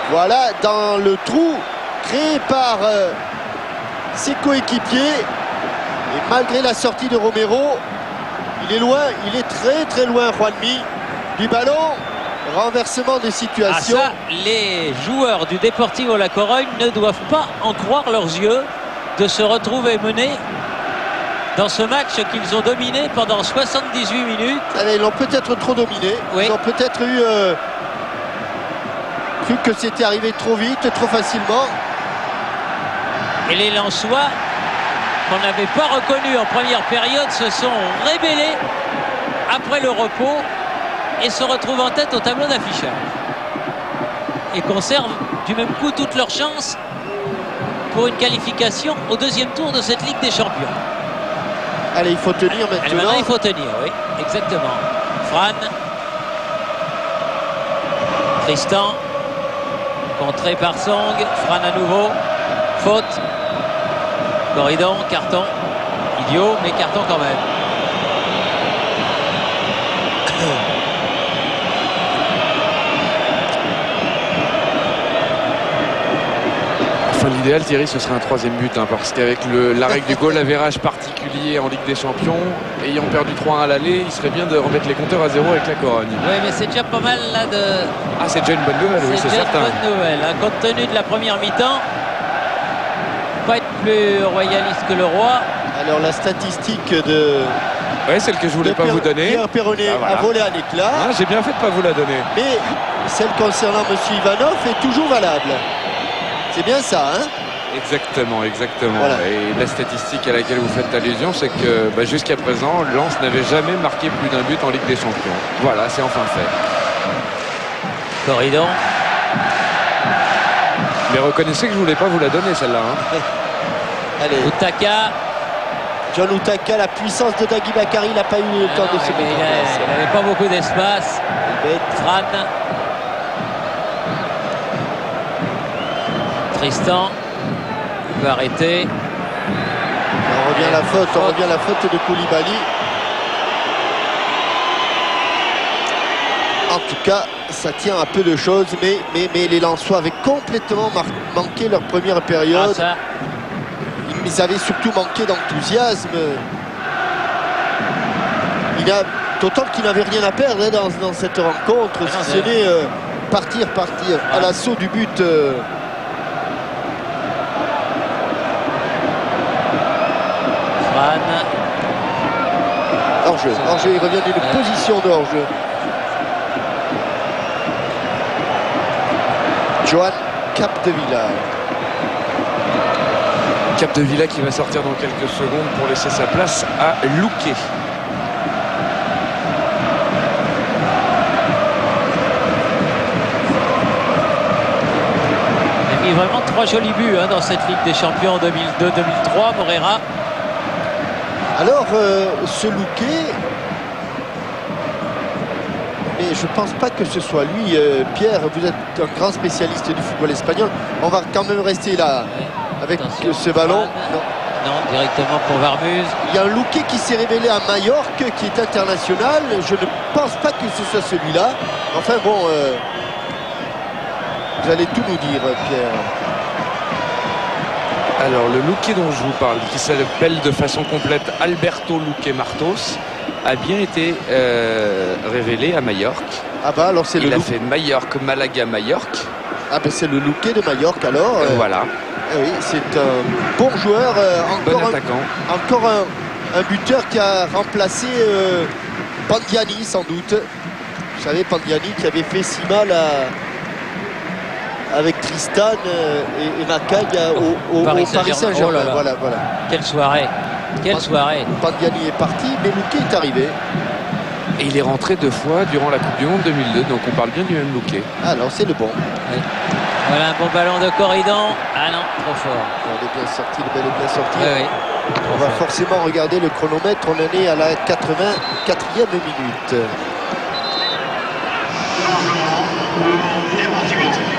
Voilà, dans le trou créé par ses coéquipiers. Et malgré la sortie de Romero, il est loin, il est très très loin, Juanmi, du ballon. renversement de situation. Ah ça, les joueurs du Deportivo La Corogne ne doivent pas en croire leurs yeux de se retrouver menés dans ce match qu'ils ont dominé pendant 78 minutes. Allez, ils l'ont peut-être trop dominé. Oui. Ils ont peut-être eu cru que c'était arrivé trop vite, trop facilement. Et les Lensois, qu'on n'avait pas reconnus en première période, se sont rébellés après le repos et se retrouvent en tête au tableau d'affichage. Et conservent du même coup toutes leurs chances pour une qualification au deuxième tour de cette Ligue des Champions. Allez, il faut tenir maintenant. Maintenant, il faut tenir, oui, exactement. Fran. Tristan. Contré par Song. Fran à nouveau. Faute. Corridon, carton. Idiot, mais carton quand même. Enfin, l'idéal, Thierry, ce serait un troisième but, hein, parce qu'avec la règle du goal average particulier en Ligue des Champions, ayant perdu 3-1 à l'aller, il serait bien de remettre les compteurs à zéro avec la Corogne. Oui, mais c'est déjà pas mal là de... Ah, c'est déjà une bonne nouvelle, oui, c'est certain. C'est déjà une bonne nouvelle, hein, compte tenu de la première mi-temps. Pas être plus royaliste que le roi. Alors la statistique de... Oui, celle que je voulais pas vous donner. Pierre Perronnet a volé un éclat. Ah, j'ai bien fait de pas vous la donner. Mais celle concernant M. Ivanov est toujours valable. C'est bien ça, hein? Exactement, exactement. Voilà. Et la statistique à laquelle vous faites allusion, c'est que jusqu'à présent, Lens n'avait jamais marqué plus d'un but en Ligue des Champions. Voilà, c'est enfin fait. Corridon. Mais reconnaissez que je voulais pas vous la donner, celle-là. Hein. Allez. Utaka. John Utaka, la puissance de Dagui Bakary, il n'a pas eu le temps de se mettre en place. Il n'avait pas beaucoup d'espace. Fran. Tristan. Il peut arrêter. On revient à la faute, on revient à la faute de Koulibaly. En tout cas, ça tient à peu de choses, mais les Lensois avaient complètement manqué leur première période. Ah, ça. Ils avaient surtout manqué d'enthousiasme. D'autant qu'ils n'avaient rien à perdre hein, dans cette rencontre, si ce n'est partir à l'assaut du but. Fran. Hors-jeu, il revient d'une position de hors-jeu. Johan Capdevila. Capdevila qui va sortir dans quelques secondes pour laisser sa place à Louquet. Il a mis vraiment 3 jolis buts hein, dans cette Ligue des Champions 2002-2003, Morera. Alors, ce Louquet, mais je ne pense pas que ce soit lui. Pierre, vous êtes un grand spécialiste du football espagnol. On va quand même rester là avec ce ballon. Non, directement pour Varmuz. Il y a un Louquet qui s'est révélé à Majorque, qui est international. Je ne pense pas que ce soit celui-là. Enfin bon, vous allez tout nous dire, Pierre. Alors le Louquet dont je vous parle, qui s'appelle de façon complète Alberto Louquet Martos, a bien été révélé à Majorque. Ah bah alors c'est le Il a fait Majorque, Malaga, Majorque. Ah ben c'est le Louquet de Majorque alors. Voilà. Oui, c'est un bon joueur, bon attaquant. Encore un buteur qui a remplacé Pandiani sans doute. Vous savez, Pandiani qui avait fait si mal avec Tristan et Macaille au Paris Saint-Germain. Oh là là. Voilà. Quelle soirée. Quelle soirée. Pandiani est parti, mais Louquet est arrivé. Et il est rentré 2 fois durant la Coupe du Monde 2002, donc on parle bien du même Louquet. Alors c'est le bon. Oui. Voilà un bon ballon de Corridon. Ah non, trop fort. Elle est bien sortie, le bel est bien sorti. Oui. On va forcément regarder le chronomètre. On en est à la 84e minute.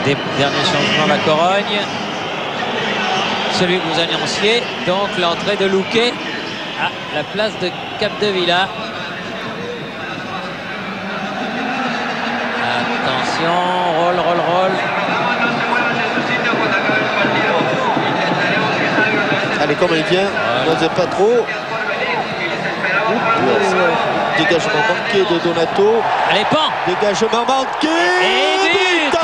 Des derniers changements à la Corogne. Celui que vous annonciez. Donc l'entrée de Louquet à la place de Capdevila. Attention, roll. Allez, comme il vient, n'osez pas trop. dégagement manqué de Donato. Allez, pan. Dégagement manqué. Et but.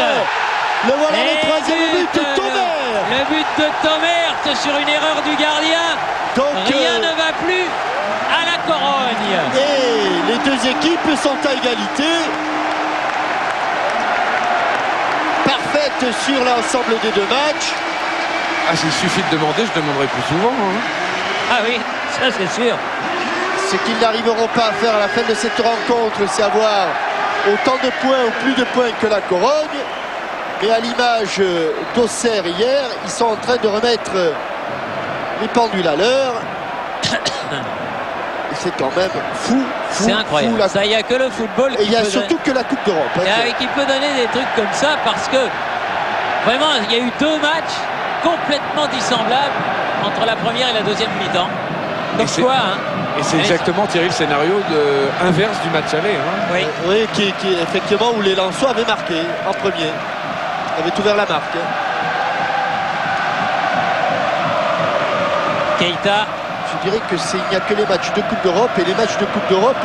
Le voilà, le troisième but de Tomert. Le but de Tomert sur une erreur du gardien. Donc, rien ne va plus à la Corogne. Et les deux équipes sont à égalité. Parfaite sur l'ensemble des deux matchs. Ah, s'il suffit de demander, je demanderai plus souvent. Hein. Ah oui, ça c'est sûr. Ce qu'ils n'arriveront pas à faire à la fin de cette rencontre, c'est avoir autant de points ou plus de points que la Corogne. Mais à l'image d'Auxerre hier, ils sont en train de remettre les pendules à l'heure. Et c'est quand même fou. C'est incroyable. Ça, il n'y a que le football. Et il n'y a surtout que la Coupe d'Europe. Qui peut donner des trucs comme ça parce que vraiment, il y a eu deux matchs complètement dissemblables entre la première et la deuxième mi-temps. Donc quoi, hein. Et c'est exactement, Thierry, le scénario inverse du match aller. Hein. Oui, oui qui effectivement où les Lensois avaient marqué en premier. Avaient ouvert la marque. Keita. Je dirais qu'il n'y a que les matchs de Coupe d'Europe et les matchs de Coupe d'Europe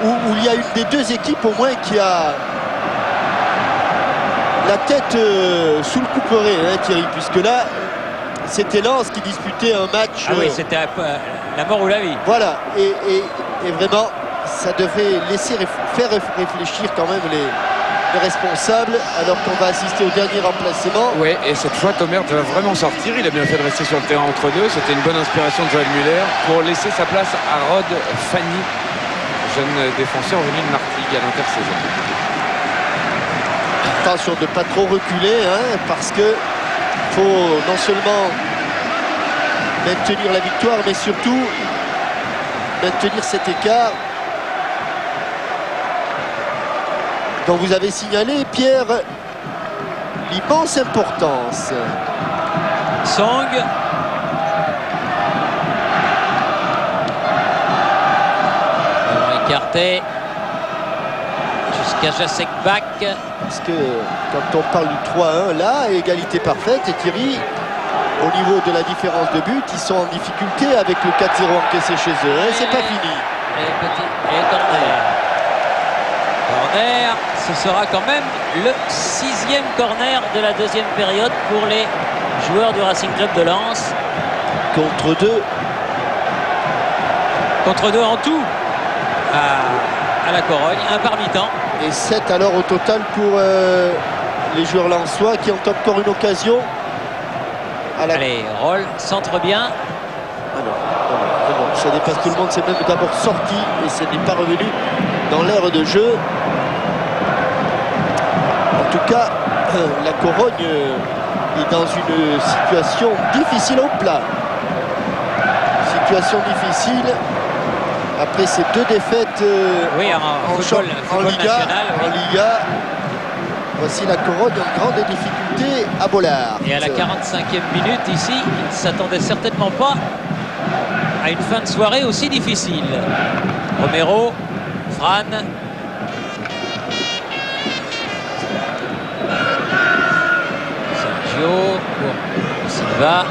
où il y a une des deux équipes au moins qui a la tête sous le couperet, hein, Thierry, puisque là c'était Lens qui disputait un match. Ah oui, c'était la mort ou la vie. Voilà, et vraiment ça devrait faire réfléchir quand même les responsables, alors qu'on va assister au dernier remplacement. Oui, et cette fois Tomert va vraiment sortir. Il a bien fait de rester sur le terrain entre deux. C'était une bonne inspiration de Joël Muller pour laisser sa place à Rod Fanny, jeune défenseur venu de Martigues à l'intersaison. Attention de ne pas trop reculer, hein, parce que faut non seulement maintenir la victoire, mais surtout maintenir cet écart dont vous avez signalé, Pierre, l'immense importance. Song. Alors écarté jusqu'à Jacek Bak. Parce que quand on parle du 3-1, là, égalité parfaite, et Thierry, au niveau de la différence de but, ils sont en difficulté avec le 4-0 encaissé chez eux. Et c'est pas fini. Et corner. Corner, ce sera quand même le 6e corner de la deuxième période pour les joueurs du Racing Club de Lens. Contre 2. Contre 2 en tout à la Corogne, un par mi-temps. Et 7 alors au total pour les joueurs lensois qui ont encore une occasion. Allez, Roll centre bien. Non, ça dépasse tout le monde, c'est même d'abord sorti et ce n'est pas revenu dans l'aire de jeu. En tout cas, la Corogne est dans une situation difficile au plat. Situation difficile après ces deux défaites oui, en Liga. National, oui. En Liga. Voici la Corogne en grande difficulté à Bollard. Et à la 45e minute ici, il ne s'attendait certainement pas à une fin de soirée aussi difficile. Romero, Fran. Sergio pour Silva.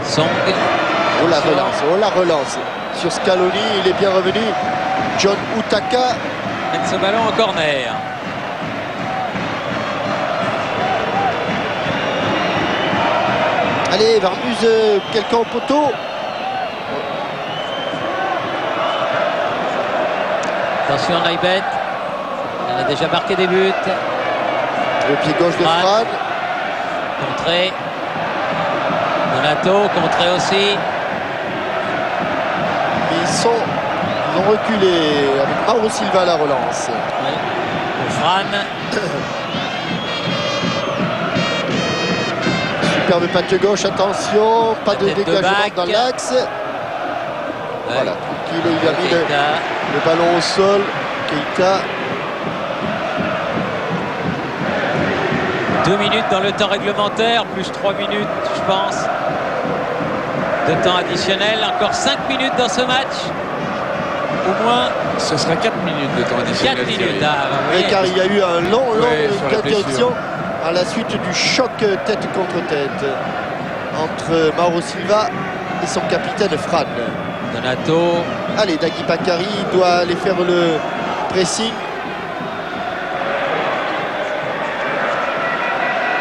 Song. Oh la relance. Sur Scaloni, il est bien revenu. John Utaka. Met ce ballon en corner. Allez, Varmuse, quelqu'un au poteau. Attention, Naibet. Elle a déjà marqué des buts. Le pied gauche de Fran. Contré. Donato, contré aussi. Ils ont reculé avec Mauro Silva à la relance. Oui. Pour Fran. Superbe patte gauche, attention, pas de dégagement dans l'axe. Voilà, il a mis le ballon au sol. Keita. 2 minutes dans le temps réglementaire, plus 3 minutes, je pense, de temps additionnel. Encore 5 minutes dans ce match. Au moins. Ce sera 4 minutes de temps additionnel. 4 minutes. Oui, car il y a eu un long interruption à la suite du choc tête contre tête entre Mauro Silva et son capitaine Fran. Donato. Allez, Dagui Bakary doit aller faire le pressing.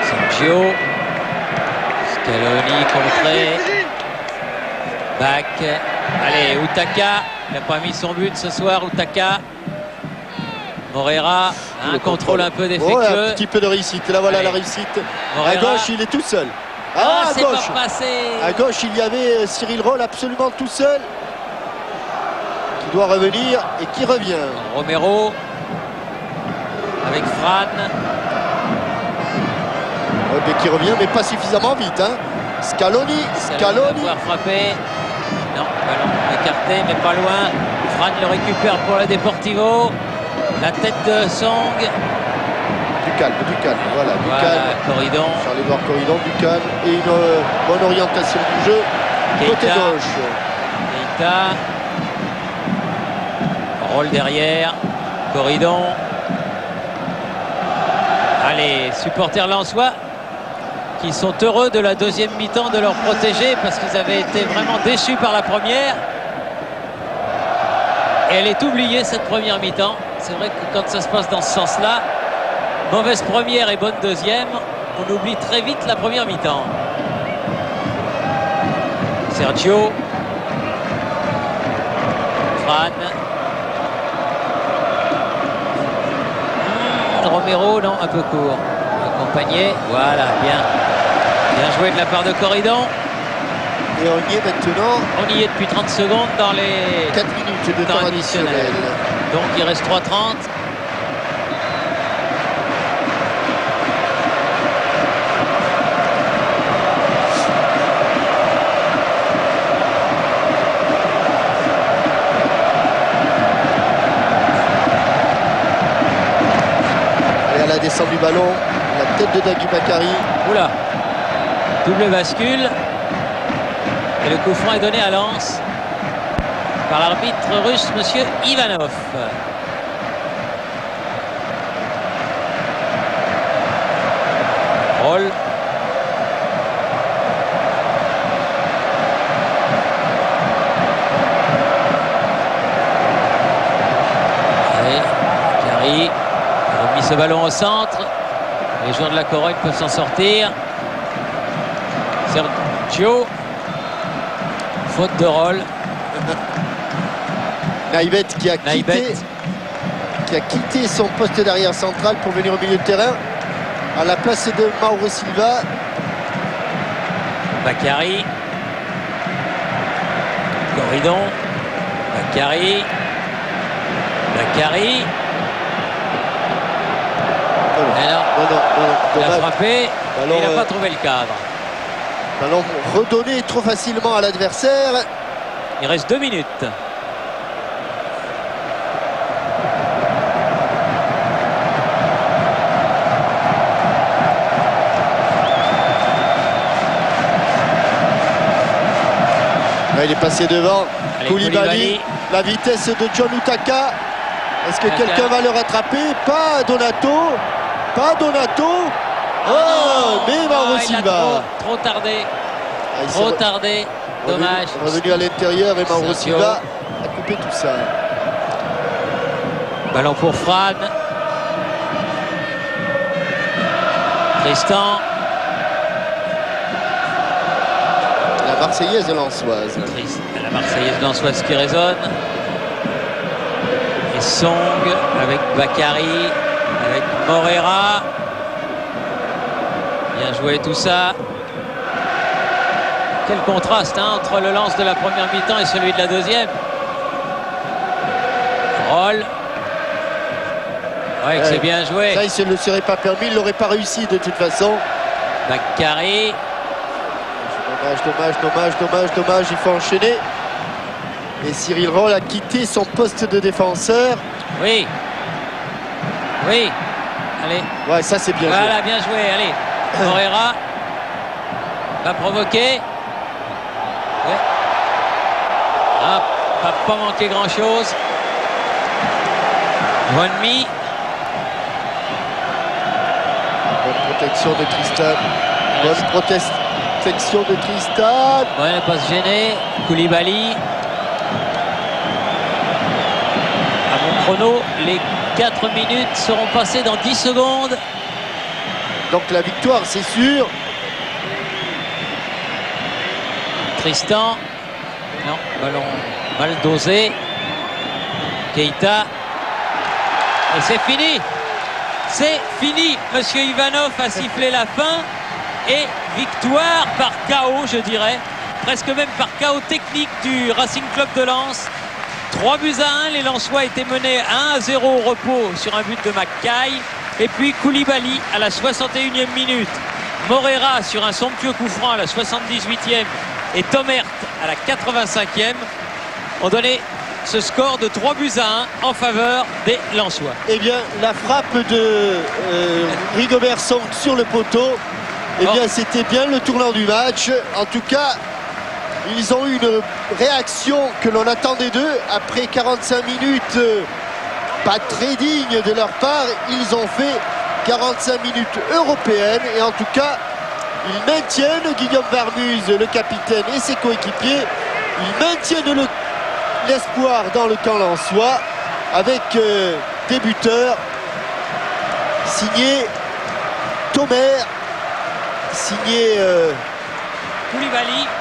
Sergio. Scaloni contré. Bac. Allez, Utaka. Il n'a pas mis son but ce soir, Utaka. Moreira, un contrôle un peu défectueux. Ouais, un petit peu de réussite. Là, voilà la réussite. Moreira. À gauche, il est tout seul. Ah, à c'est gauche. pas passé. À gauche, il y avait Cyril Roll absolument tout seul. Qui doit revenir et qui revient. Romero. Avec Fran. Ouais, mais qui revient, mais pas suffisamment vite. Hein. Scaloni. Va pouvoir frapper. Non, ballon écarté, mais pas loin. Fran le récupère pour le Deportivo. La tête de Song. Du calme, voilà, du calme. Corridon. Charles-Édouard Corridon, du calme. Et une bonne orientation du jeu. Keita. Côté gauche. Keita. Roll derrière. Corridon. Allez, supporters lensois qui sont heureux de la deuxième mi-temps de leur protégé parce qu'ils avaient été vraiment déçus par la première. Et elle est oubliée cette première mi-temps. C'est vrai que quand ça se passe dans ce sens-là, mauvaise première et bonne deuxième, on oublie très vite la première mi-temps. Sergio. Fran. Romero, non, un peu court. Accompagné, voilà, bien. Bien joué de la part de Corridon. Et on y est maintenant. On y est depuis 30 secondes dans les 4 minutes de temps additionnel. Donc il reste 3:30. Et à la descente du ballon, la tête de Dagui Bakary. Oula, double bascule. Et le coup franc est donné à Lens par l'arbitre russe, monsieur Ivanov. Roll. Allez, Bakary a remis ce ballon au centre. Les joueurs de la Corogne peuvent s'en sortir. Sergio. Faute de Roll. Naïbet qui a quitté son poste d'arrière central pour venir au milieu de terrain à la place de Mauro Silva. Bakary. Corridon. Bakary. Bakary. Il a frappé. Ballon, il n'a pas trouvé le cadre. Ballon redonné trop facilement à l'adversaire. Il reste 2 minutes. Là, il est passé devant. Allez, Koulibaly. La vitesse de John Utaka. Est-ce que quelqu'un va le rattraper? Pas Donato. Pas Donato. Mais Mauro Silva. Trop tardé. Trop tardé. Dommage. Revenu à l'intérieur et Mauro Silva a coupé tout ça. Ballon pour Fran. Tristan. La Marseillaise lensoise. La Marseillaise lensoise qui résonne. Et Song avec Bakary, avec Moreira. Bien joué tout ça. Quel contraste entre le lance de la première mi-temps et celui de la deuxième. Roll. Ouais, c'est bien joué. Ça, il ne le serait pas permis, il ne l'aurait pas réussi de toute façon. Bakary. Dommage, il faut enchaîner. Et Cyril Roll a quitté son poste de défenseur. Oui. Oui. Allez. Ouais, ça c'est bien joué. Voilà, bien joué, allez. Moreira va provoquer. Ouais. Ah, pas manquer grand-chose. Juanmi. Bonne protection de Tristan. Bonne protection de Tristan. Ouais, pas se gêner. Koulibaly. chrono. Les 4 minutes seront passées dans 10 secondes. Donc la victoire, c'est sûr. Tristan. Non, ballon mal dosé. Keita. Et c'est fini. C'est fini. Monsieur Ivanov a sifflé la fin. Et victoire par KO, je dirais. Presque même par KO technique du Racing Club de Lens. 3-1. Les Lensois étaient menés 1-0 au repos sur un but de Mackay. Et puis Koulibaly à la 61e minute. Morera sur un somptueux coup franc à la 78e. Et Tomert à la 85e ont donné ce score de 3-1 en faveur des Lensois. Eh bien, la frappe de Rigobert Song sur le poteau, eh bien, c'était bien le tournant du match. En tout cas, ils ont eu une réaction que l'on attendait d'eux. Après 45 minutes, pas très digne de leur part, ils ont fait 45 minutes européennes. Et en tout cas, ils maintiennent Guillaume Varmuz, le capitaine, et ses coéquipiers. Ils maintiennent l'espoir dans le camp lensois avec des buteurs signé Tomer, signé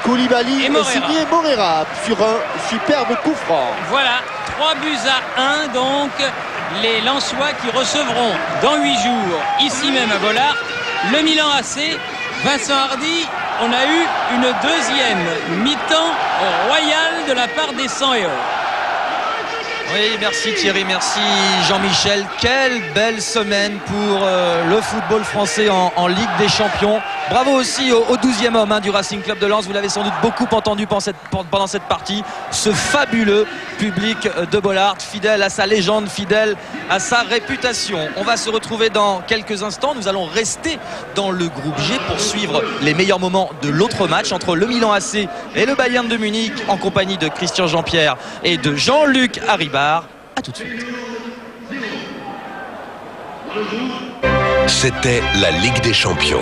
Koulibaly et signé Morera sur un superbe coup franc. Voilà, 3-1 donc. Les Lensois qui recevront dans 8 jours, ici même à Bollard, le Milan AC. Vincent Hardy, on a eu une deuxième mi-temps royale de la part des 100 et or. Oui, merci Thierry, merci Jean-Michel. Quelle belle semaine pour le football français en Ligue des Champions. Bravo aussi au 12e homme du Racing Club de Lens. Vous l'avez sans doute beaucoup entendu pendant cette partie. Ce fabuleux public de Bollard, fidèle à sa légende, fidèle à sa réputation. On va se retrouver dans quelques instants. Nous allons rester dans le groupe G pour suivre les meilleurs moments de l'autre match entre le Milan AC et le Bayern de Munich en compagnie de Christian Jean-Pierre et de Jean-Luc Haribar. A tout de suite. C'était la Ligue des Champions.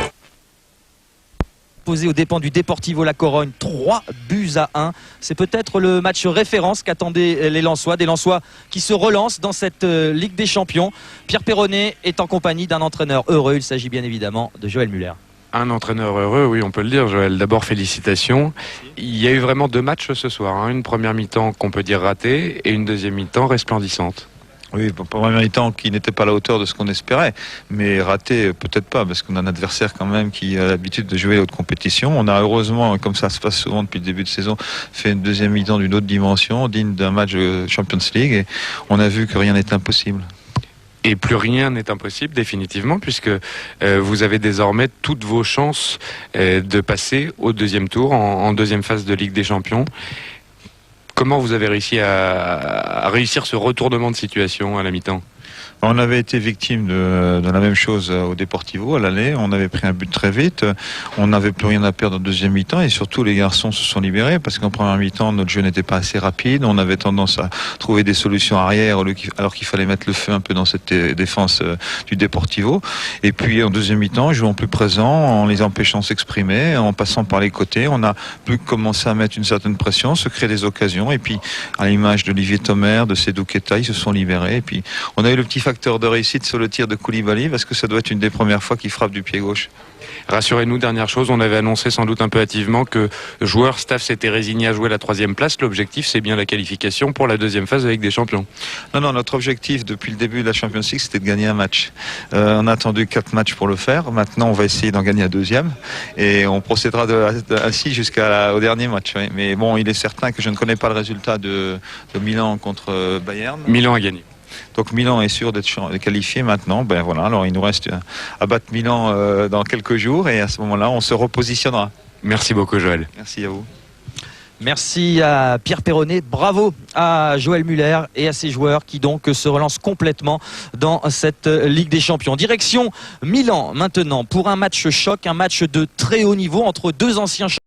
Posé aux dépens du Deportivo La Corogne, 3-1. C'est peut-être le match référence qu'attendaient les Lensois, des Lensois qui se relancent dans cette Ligue des Champions. Pierre Perronnet est en compagnie d'un entraîneur heureux. Il s'agit bien évidemment de Joël Muller. Un entraîneur heureux, oui, on peut le dire, Joël. D'abord, félicitations. Il y a eu vraiment 2 matchs ce soir. Une première mi-temps qu'on peut dire ratée et une deuxième mi-temps resplendissante. Oui, première mi-temps qui n'était pas à la hauteur de ce qu'on espérait, mais raté peut-être pas, parce qu'on a un adversaire quand même qui a l'habitude de jouer les hautes compétitions. On a heureusement, comme ça se passe souvent depuis le début de saison, fait une deuxième mi-temps d'une autre dimension, digne d'un match de Champions League, et on a vu que rien n'est impossible. Et plus rien n'est impossible, définitivement, puisque vous avez désormais toutes vos chances de passer au deuxième tour, en deuxième phase de Ligue des Champions. Comment vous avez réussi à réussir ce retournement de situation à la mi-temps ? On avait été victime de la même chose au Deportivo à l'aller. On avait pris un but très vite. On n'avait plus rien à perdre en deuxième mi-temps et surtout les garçons se sont libérés parce qu'en première mi-temps notre jeu n'était pas assez rapide. On avait tendance à trouver des solutions arrière alors qu'il fallait mettre le feu un peu dans cette défense du Deportivo. Et puis en deuxième mi-temps, jouant plus présent, en les empêchant de s'exprimer, en passant par les côtés, on a pu commencer à mettre une certaine pression, se créer des occasions. Et puis à l'image d'Olivier Tomer, de Sédou Keita, ils se sont libérés. Et puis on a eu le petit facteur de réussite sur le tir de Koulibaly parce que ça doit être une des premières fois qu'il frappe du pied gauche. Rassurez-nous, dernière chose, on avait annoncé sans doute un peu hâtivement que joueurs, staff s'étaient résignés à jouer la 3e place. L'objectif, c'est bien la qualification pour la deuxième phase avec des champions. Non, notre objectif depuis le début de la Champions League, c'était de gagner un match. On a attendu 4 matchs pour le faire. Maintenant, on va essayer d'en gagner un deuxième et on procédera ainsi jusqu'au dernier match. Oui. Mais bon, il est certain que je ne connais pas le résultat de Milan contre Bayern. Milan a gagné. Donc Milan est sûr d'être qualifié maintenant. Ben voilà, alors il nous reste à battre Milan dans quelques jours et à ce moment-là, on se repositionnera. Merci beaucoup, Joël. Merci à vous. Merci à Pierre Perronnet, bravo à Joël Muller et à ses joueurs qui donc se relancent complètement dans cette Ligue des Champions. Direction Milan maintenant pour un match choc, un match de très haut niveau entre deux anciens champions.